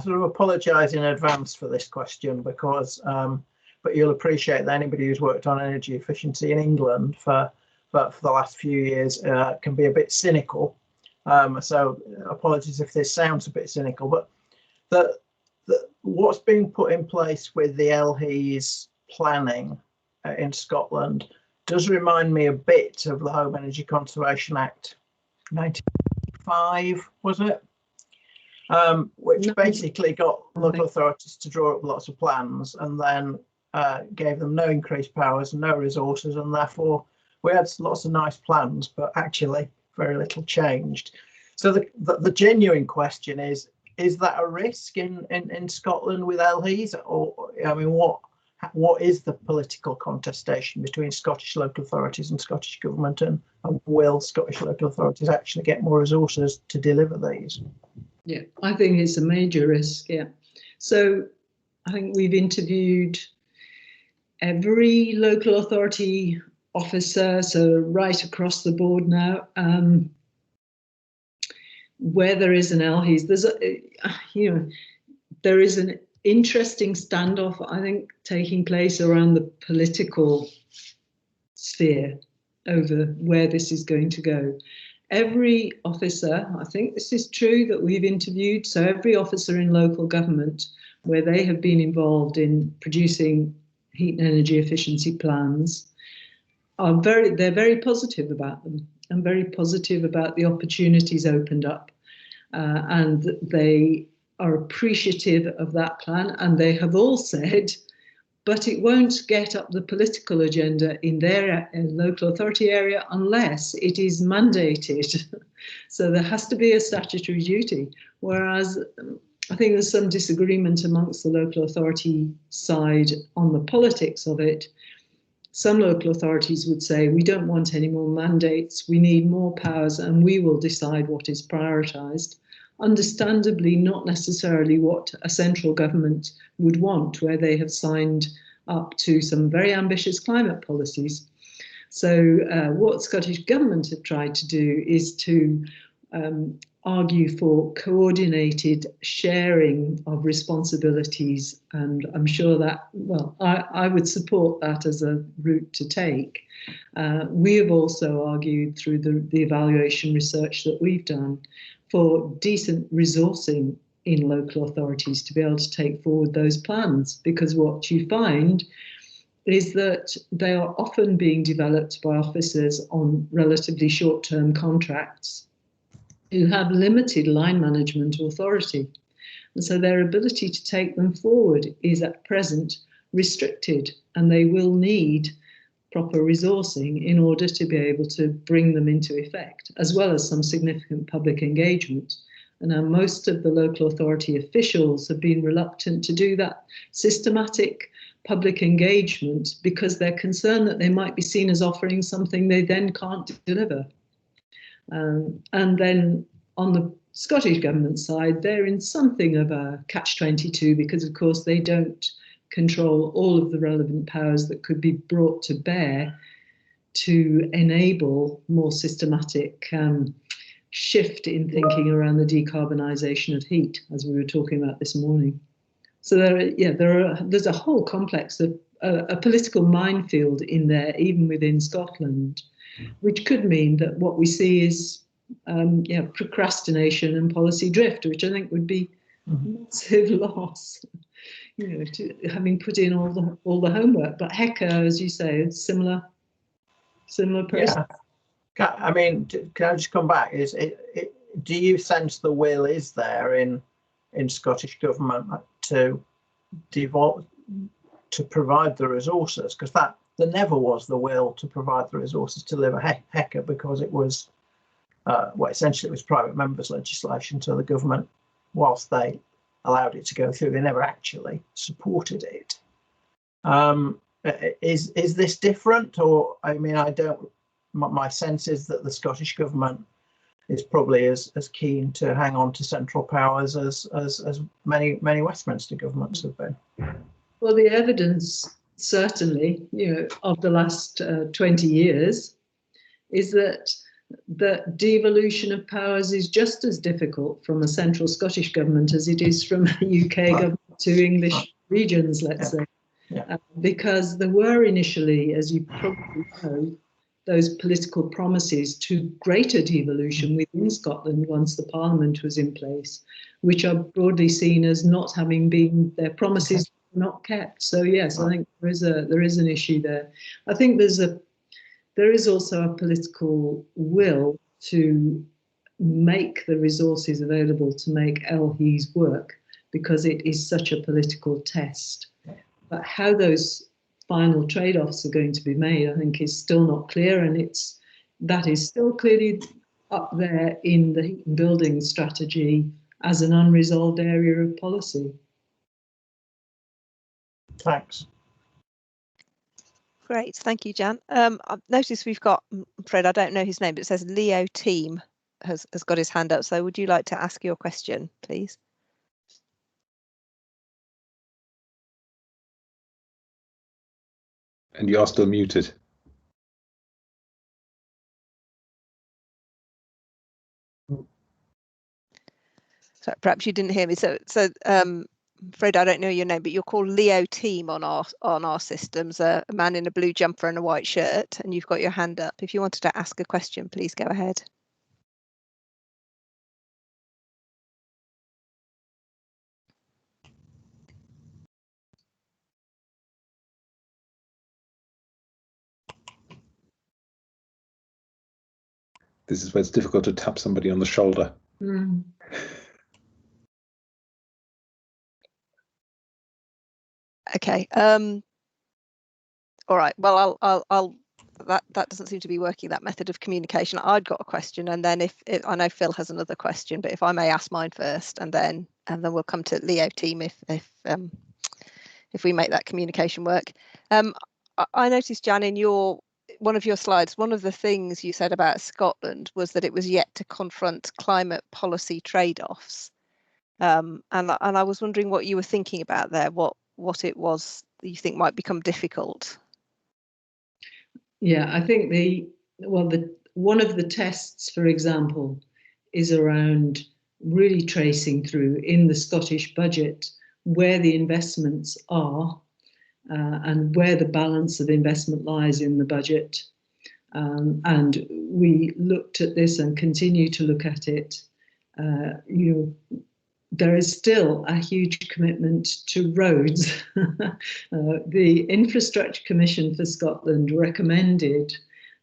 sort of apologise in advance for this question because, but you'll appreciate that anybody who's worked on energy efficiency in England for the last few years can be a bit cynical. So apologies if this sounds a bit cynical, but what's being put in place with the LHE's planning in Scotland does remind me a bit of the Home Energy Conservation Act 1995, was it? Which basically got local authorities to draw up lots of plans and then gave them no increased powers, no resources, and therefore we had lots of nice plans, but actually very little changed. So the genuine question is that a risk in Scotland with LHEs? Or, I mean, what is the political contestation between Scottish local authorities and Scottish government, and will Scottish local authorities actually get more resources to deliver these? Yeah, I think it's a major risk, yeah. So I think we've interviewed every local authority officer, so right across the board now, where there is an LHEs, there is an interesting standoff, I think, taking place around the political sphere over where this is going to go. Every officer, I think this is true, that we've interviewed, so every officer in local government where they have been involved in producing heat and energy efficiency plans, they're very positive about them. and very positive about the opportunities opened up, and they are appreciative of that plan, and they have all said, but it won't get up the political agenda in their local authority area unless it is mandated. So there has to be a statutory duty, whereas I think there's some disagreement amongst the local authority side on the politics of it. Some local authorities would say, we don't want any more mandates, we need more powers, and we will decide what is prioritised. Understandably, not necessarily what a central government would want, where they have signed up to some very ambitious climate policies. So what Scottish Government have tried to do is to argue for coordinated sharing of responsibilities, and I'm sure that, well, I would support that as a route to take. We have also argued through the evaluation research that we've done for decent resourcing in local authorities to be able to take forward those plans, because what you find is that they are often being developed by officers on relatively short-term contracts who have limited line management authority. And so their ability to take them forward is at present restricted, and they will need proper resourcing in order to be able to bring them into effect, as well as some significant public engagement. And now most of the local authority officials have been reluctant to do that systematic public engagement because they're concerned that they might be seen as offering something they then can't deliver. And then on the Scottish Government side, they're in something of a catch-22 because, of course, they don't control all of the relevant powers that could be brought to bear to enable more systematic shift in thinking around the decarbonisation of heat, as we were talking about this morning. So there's a whole complex of a political minefield in there, even within Scotland, which could mean that what we see is procrastination and policy drift, which I think would be massive loss. To having put in all the homework. But HECA, as you say, it's similar process. Yeah. I mean, can I just come back? Do you sense the will is there in Scottish Government to provide the resources? Because there never was the will to provide the resources to deliver HECA, because it was essentially it was private members' legislation. So the government, whilst they allowed it to go through, they never actually supported it. Is this different? Or, I mean, my sense is that the Scottish Government is probably as keen to hang on to central powers as many Westminster governments have been. Well, the evidence certainly, of the last 20 years is that the devolution of powers is just as difficult from a central Scottish government as it is from a UK government to English regions, let's say. Yeah. Because there were initially, as you probably know, those political promises to greater devolution within Scotland once the Parliament was in place, which are broadly seen as not having been their promises not kept. So yes, I think there is an issue there. I think there is also a political will to make the resources available to make LHEs work, because it is such a political test. But how those final trade-offs are going to be made, I think, is still not clear, and that is still clearly up there in the heat and building strategy as an unresolved area of policy. Thanks. Great, thank you, Jan. I've noticed we've got, Fred, I don't know his name, but it says Leo Team has got his hand up. So would you like to ask your question, please? And you are still muted. So perhaps you didn't hear me. So Fred, I don't know your name, but you're called Leo Team on our systems, a man in a blue jumper and a white shirt, and you've got your hand up. If you wanted to ask a question, please go ahead. this is where it's difficult to tap somebody on the shoulder. Mm. Okay. All right. Well, I'll that doesn't seem to be working, that method of communication. I'd got a question, and then if I know Phil has another question, but if I may ask mine first, and then we'll come to Leo team if we make that communication work. I noticed, Jan, in one of your slides, one of the things you said about Scotland was that it was yet to confront climate policy trade-offs, and I was wondering what you were thinking about there. What it was that you think might become difficult. Yeah, I think one of the tests, for example, is around really tracing through in the Scottish budget where the investments are and where the balance of investment lies in the budget. And we looked at this and continue to look at it. There is still a huge commitment to roads. The Infrastructure Commission for Scotland recommended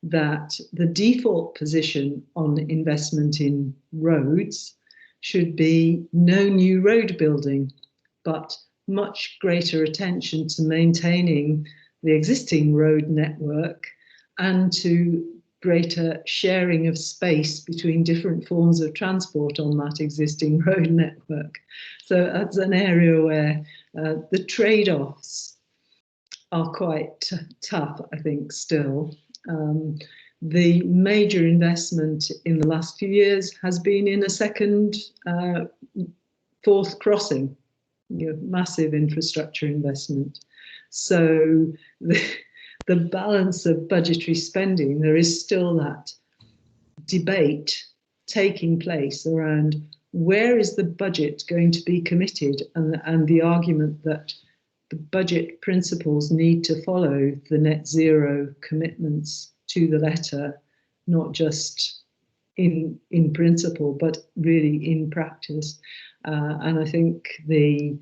that the default position on investment in roads should be no new road building, but much greater attention to maintaining the existing road network and to greater sharing of space between different forms of transport on that existing road network. So that's an area where the trade-offs are quite tough, I think, still. The major investment in the last few years has been in a second Forth crossing, massive infrastructure investment. So the balance of budgetary spending, there is still that debate taking place around where is the budget going to be committed, and the argument that the budget principles need to follow the net zero commitments to the letter, not just in principle, but really in practice. And I think the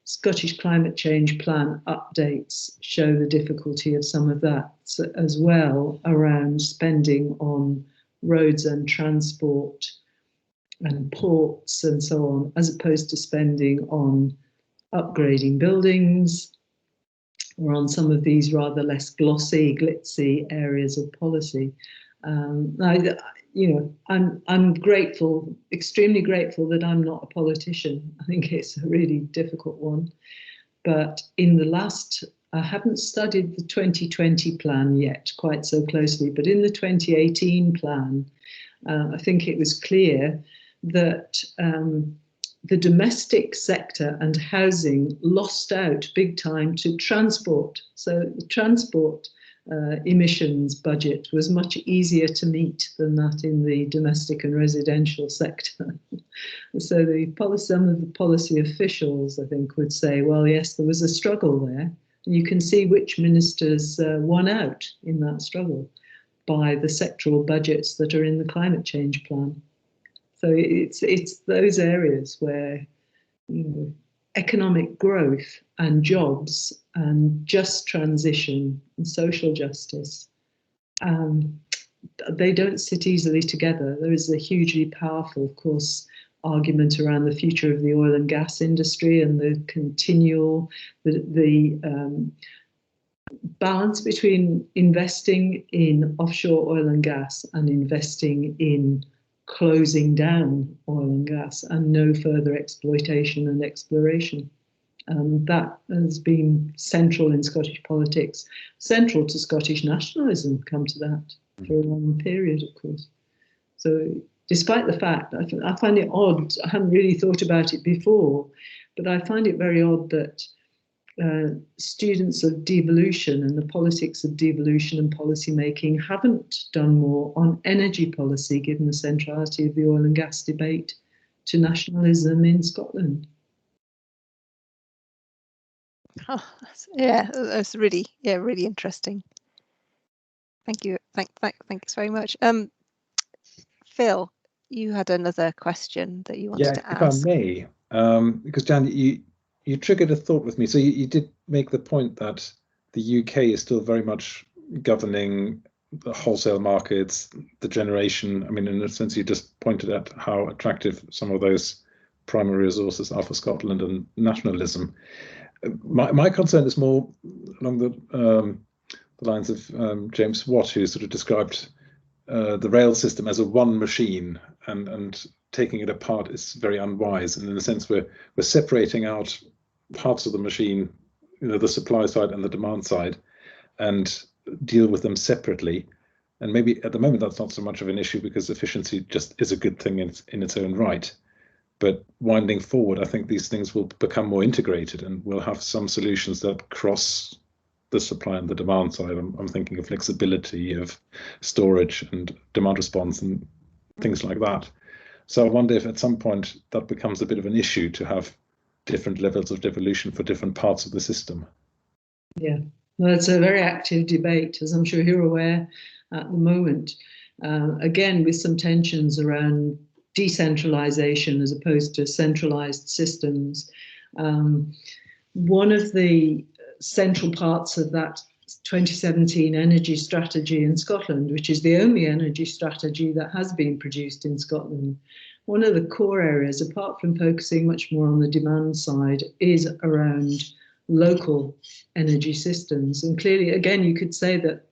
Scottish Climate Change Plan updates show the difficulty of some of that as well, around spending on roads and transport and ports and so on, as opposed to spending on upgrading buildings or on some of these rather less glossy, glitzy areas of policy. I'm grateful, extremely grateful that I'm not a politician. I think it's a really difficult one. But in the last, I haven't studied the 2020 plan yet quite so closely, but in the 2018 plan, I think it was clear that the domestic sector and housing lost out big time to transport. So the transport emissions budget was much easier to meet than that in the domestic and residential sector. So some of the policy officials, I think, would say, well, yes, there was a struggle there. You can see which ministers won out in that struggle by the sectoral budgets that are in the climate change plan. So it's those areas where economic growth and jobs and just transition and social justice, they don't sit easily together. There is a hugely powerful, of course, argument around the future of the oil and gas industry and the continual, the balance between investing in offshore oil and gas and investing in closing down oil and gas and no further exploitation and exploration. That has been central in Scottish politics, central to Scottish nationalism, come to that, for a long period, of course. So despite the fact, I find it odd, I hadn't really thought about it before, but I find it very odd that students of devolution and the politics of devolution and policy making haven't done more on energy policy, given the centrality of the oil and gas debate to nationalism in Scotland. Oh, that's really interesting. Thank you. Thanks very much. Phil, you had another question that you wanted to ask. If I may, because Jan, you triggered a thought with me. So you did make the point that the UK is still very much governing the wholesale markets, the generation. I mean, in a sense, you just pointed out how attractive some of those primary resources are for Scotland and nationalism. My concern is more along the lines of James Watt, who sort of described the rail system as a one machine, and taking it apart is very unwise. And in a sense, we're separating out parts of the machine, the supply side and the demand side, and deal with them separately. And maybe at the moment that's not so much of an issue because efficiency just is a good thing in its own right. But winding forward, I think these things will become more integrated, and we'll have some solutions that cross the supply and the demand side. I'm thinking of flexibility, of storage and demand response and things like that. So I wonder if at some point that becomes a bit of an issue to have different levels of devolution for different parts of the system. Yeah, well, it's a very active debate, as I'm sure you're aware at the moment. Again, with some tensions around decentralization as opposed to centralized systems. One of the central parts of that 2017 energy strategy in Scotland, which is the only energy strategy that has been produced in Scotland, one of the core areas, apart from focusing much more on the demand side, is around local energy systems. And clearly, again, you could say that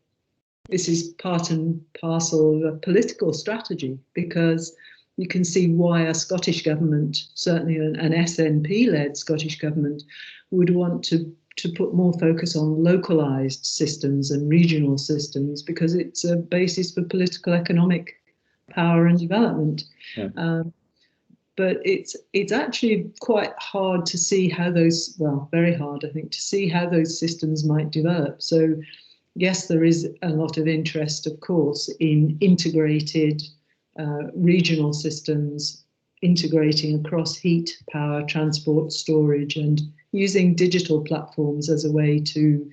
this is part and parcel of a political strategy, because you can see why a Scottish government, certainly an SNP-led Scottish government, would want to put more focus on localised systems and regional systems, because it's a basis for political economic power and development. Yeah. But it's actually quite hard to see how those, well, very hard, I think, to see how those systems might develop. So yes, there is a lot of interest, of course, in integrated regional systems, integrating across heat, power, transport, storage, and using digital platforms as a way to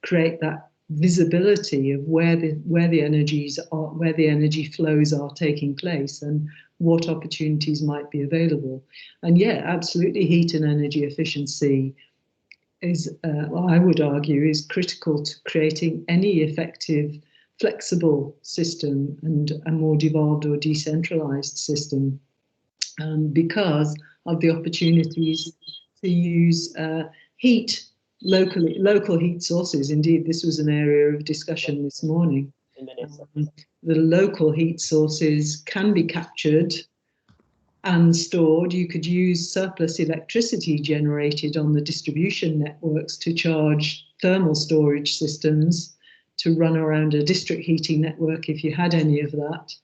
create that visibility of where the energies are, where the energy flows are taking place, and what opportunities might be available. And yeah, absolutely, heat and energy efficiency is, I would argue, is critical to creating any effective flexible system and a more devolved or decentralized system, because of the opportunities to use heat locally, local heat sources. Indeed, this was an area of discussion this morning. The local heat sources can be captured and stored. You could use surplus electricity generated on the distribution networks to charge thermal storage systems to run around a district heating network, if you had any of that,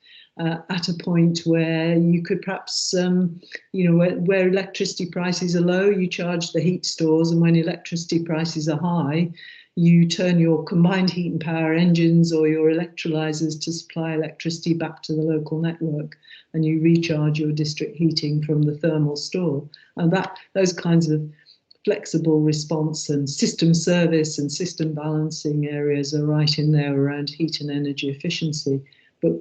at a point where you could perhaps, where electricity prices are low, you charge the heat stores, and when electricity prices are high, you turn your combined heat and power engines or your electrolyzers to supply electricity back to the local network, and you recharge your district heating from the thermal store. And those kinds of flexible response and system service and system balancing areas are right in there around heat and energy efficiency. But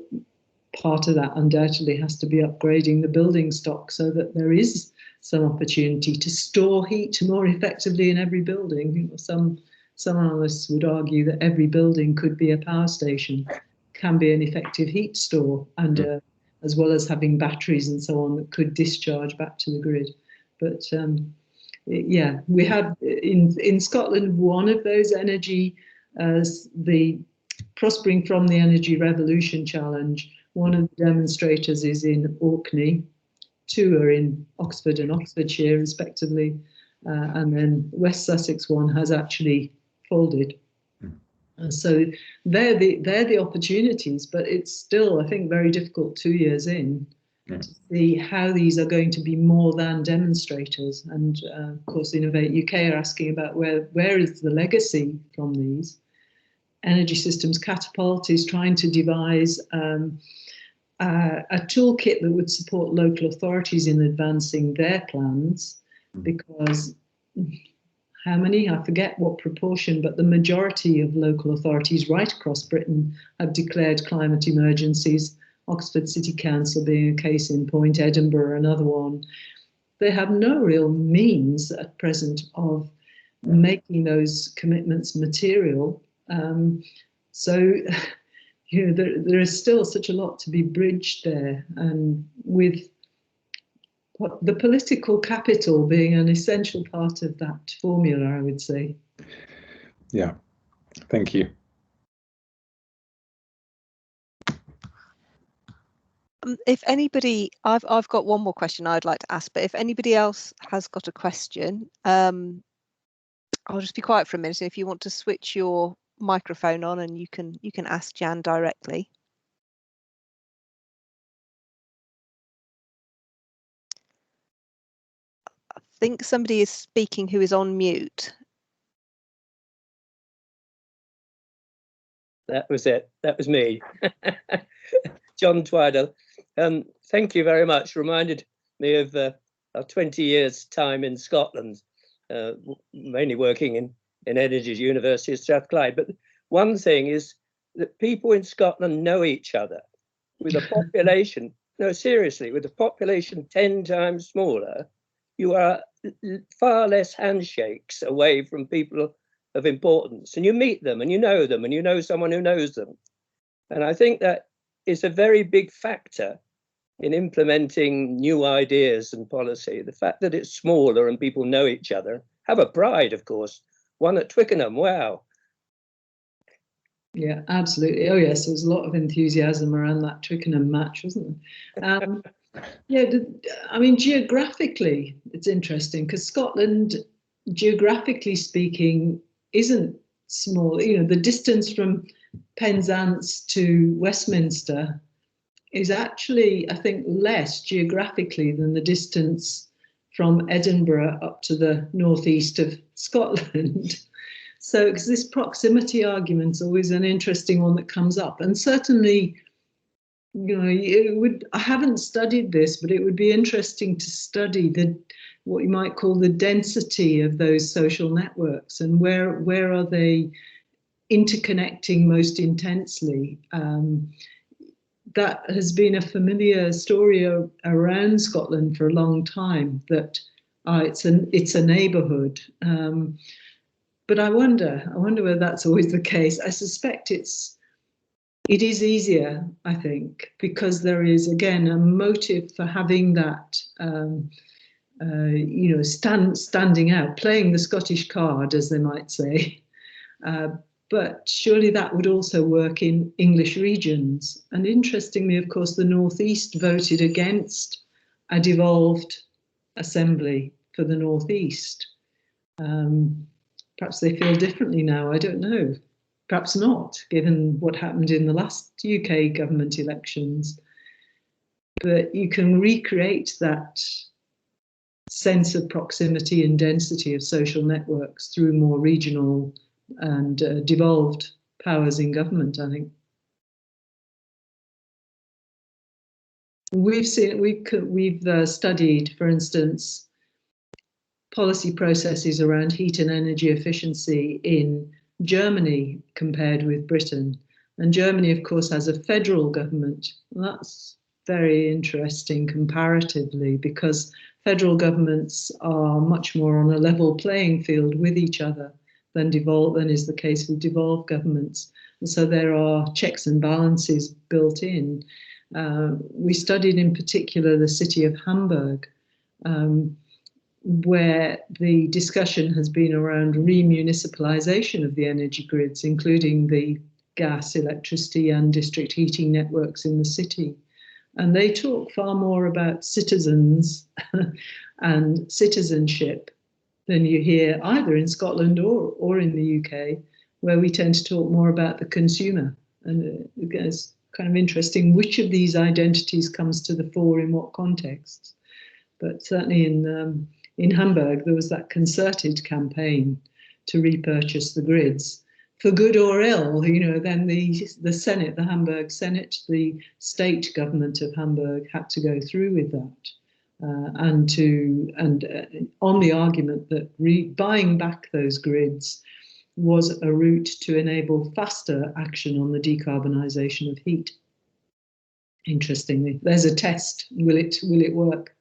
part of that undoubtedly has to be upgrading the building stock so that there is some opportunity to store heat more effectively in every building. Some analysts would argue that every building could be a power station, can be an effective heat store, and as well as having batteries and so on that could discharge back to the grid. But yeah, we have in Scotland one of those energy, the Prospering from the Energy Revolution Challenge. One of the demonstrators is in Orkney, two are in Oxford and Oxfordshire respectively, and then West Sussex one has actually folded. So they're the opportunities, but it's still, I think, very difficult 2 years in to see how these are going to be more than demonstrators. And of course, Innovate UK are asking about where is the legacy from these. Energy Systems Catapult is trying to devise a toolkit that would support local authorities in advancing their plans, because how many, I forget what proportion, but the majority of local authorities right across Britain have declared climate emergencies. Oxford City Council being a case in point, Edinburgh another one. They have no real means at present of making those commitments material. So, you know, there is still such a lot to be bridged there, and with the political capital being an essential part of that formula, I would say. Yeah, thank you. If anybody, I've got one more question I'd like to ask, but if anybody else has got a question, I'll just be quiet for a minute. If you want to switch your microphone on, and you can ask Jan directly. I think somebody is speaking who is on mute. That was it. That was me. John Twiddle. Thank you very much. Reminded me of our 20 years time in Scotland, mainly working in Edinburgh University of Strathclyde. But one thing is that people in Scotland know each other. With a population, no, seriously, with a population 10 times smaller, you are far less handshakes away from people of importance, and you meet them and you know them and you know someone who knows them. And I think that is a very big factor in implementing new ideas and policy. The fact that it's smaller and people know each other, have a pride, of course. One at Twickenham, wow. Yeah, absolutely. Oh yes, there was a lot of enthusiasm around that Twickenham match, wasn't there? Yeah, I mean, geographically, it's interesting because Scotland, geographically speaking, isn't small. You know, the distance from Penzance to Westminster is actually, I think, less geographically than the distance from Edinburgh up to the northeast of Scotland. So, because this proximity argument is always an interesting one that comes up, and certainly, you know, I haven't studied this, but it would be interesting to study what you might call the density of those social networks, and where are they interconnecting most intensely. That has been a familiar story around Scotland for a long time, that it's a neighbourhood. But I wonder whether that's always the case. I suspect it is easier, I think, because there is, again, a motive for having that, you know, standing out, playing the Scottish card, as they might say. But surely that would also work in English regions. And interestingly, of course, the Northeast voted against a devolved assembly for the Northeast. Perhaps they feel differently now, I don't know. Perhaps not, given what happened in the last UK government elections. But you can recreate that sense of proximity and density of social networks through more regional and devolved powers in government, I think. We've studied, for instance, policy processes around heat and energy efficiency in Germany compared with Britain. And Germany, of course, has a federal government. Well, that's very interesting comparatively, because federal governments are much more on a level playing field with each other than is the case with devolved governments. And so there are checks and balances built in. We studied in particular the city of Hamburg, where the discussion has been around remunicipalization of the energy grids, including the gas, electricity and district heating networks in the city. And they talk far more about citizens and citizenship than you hear either in Scotland or in the UK, where we tend to talk more about the consumer. And it's kind of interesting which of these identities comes to the fore in what contexts. But certainly in Hamburg, there was that concerted campaign to repurchase the grids. For good or ill, you know, then the Senate, the Hamburg Senate, the state government of Hamburg had to go through with that. On the argument that buying back those grids was a route to enable faster action on the decarbonisation of heat. Interestingly, there's a test. Will it work?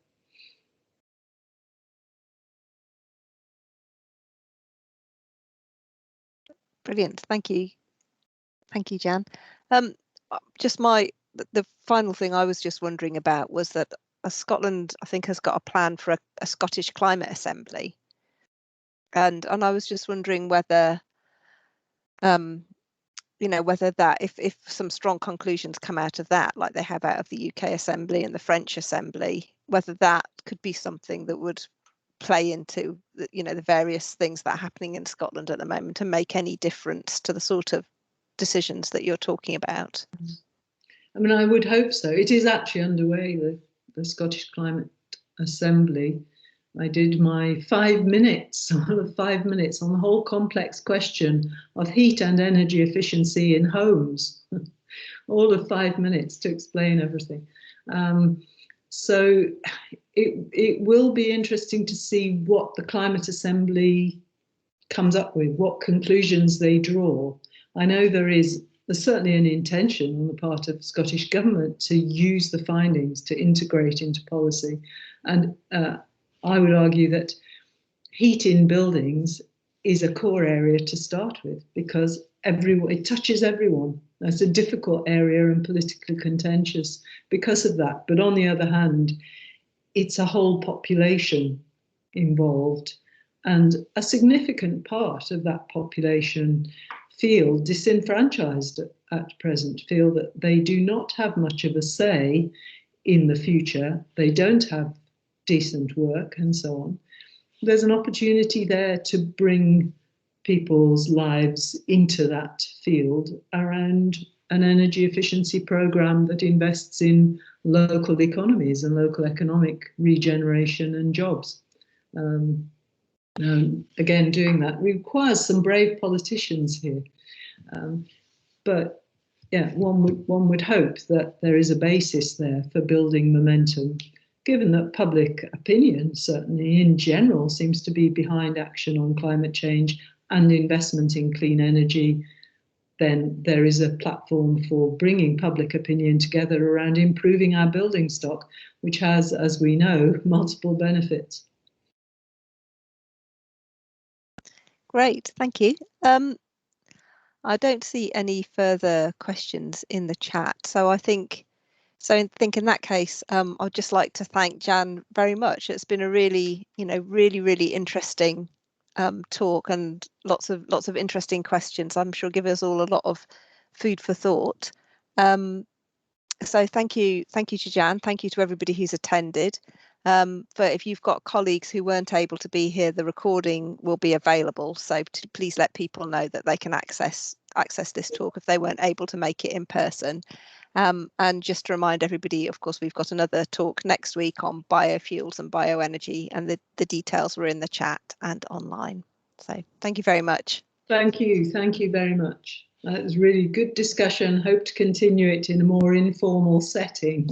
Brilliant, thank you. Thank you, Jan. Just the final thing I was just wondering about was that Scotland, I think, has got a plan for a Scottish Climate Assembly, and I was just wondering whether, whether that if some strong conclusions come out of that, like they have out of the UK Assembly and the French Assembly, whether that could be something that would play into the various things that are happening in Scotland at the moment and make any difference to the sort of decisions that you're talking about. I mean, I would hope so. It is actually underway, the Scottish Climate Assembly. I did my 5 minutes, 5 minutes on the whole complex question of heat and energy efficiency in homes. All of 5 minutes to explain everything. So it will be interesting to see what the Climate Assembly comes up with, what conclusions they draw. I know there's certainly an intention on the part of the Scottish Government to use the findings to integrate into policy. And I would argue that heat in buildings is a core area to start with, because it touches everyone. That's a difficult area and politically contentious because of that. But on the other hand, it's a whole population involved, and a significant part of that population feel disenfranchised at present, feel that they do not have much of a say in the future, they don't have decent work and so on. There's an opportunity there to bring people's lives into that field around an energy efficiency program that invests in local economies and local economic regeneration and jobs. Again, doing that requires some brave politicians here. But yeah, one would hope that there is a basis there for building momentum, given that public opinion, certainly in general, seems to be behind action on climate change and investment in clean energy. Then there is a platform for bringing public opinion together around improving our building stock, which has, as we know, multiple benefits. Great, thank you. I don't see any further questions in the chat, so I think in that case, I'd just like to thank Jan very much. It's been a really, really interesting talk, and lots of interesting questions. I'm sure give us all a lot of food for thought. So thank you to Jan. Thank you to everybody who's attended. But if you've got colleagues who weren't able to be here, the recording will be available. So please let people know that they can access this talk if they weren't able to make it in person. And just to remind everybody, of course, we've got another talk next week on biofuels and bioenergy, and the details were in the chat and online. So thank you very much. Thank you very much. That was really good discussion. Hope to continue it in a more informal setting.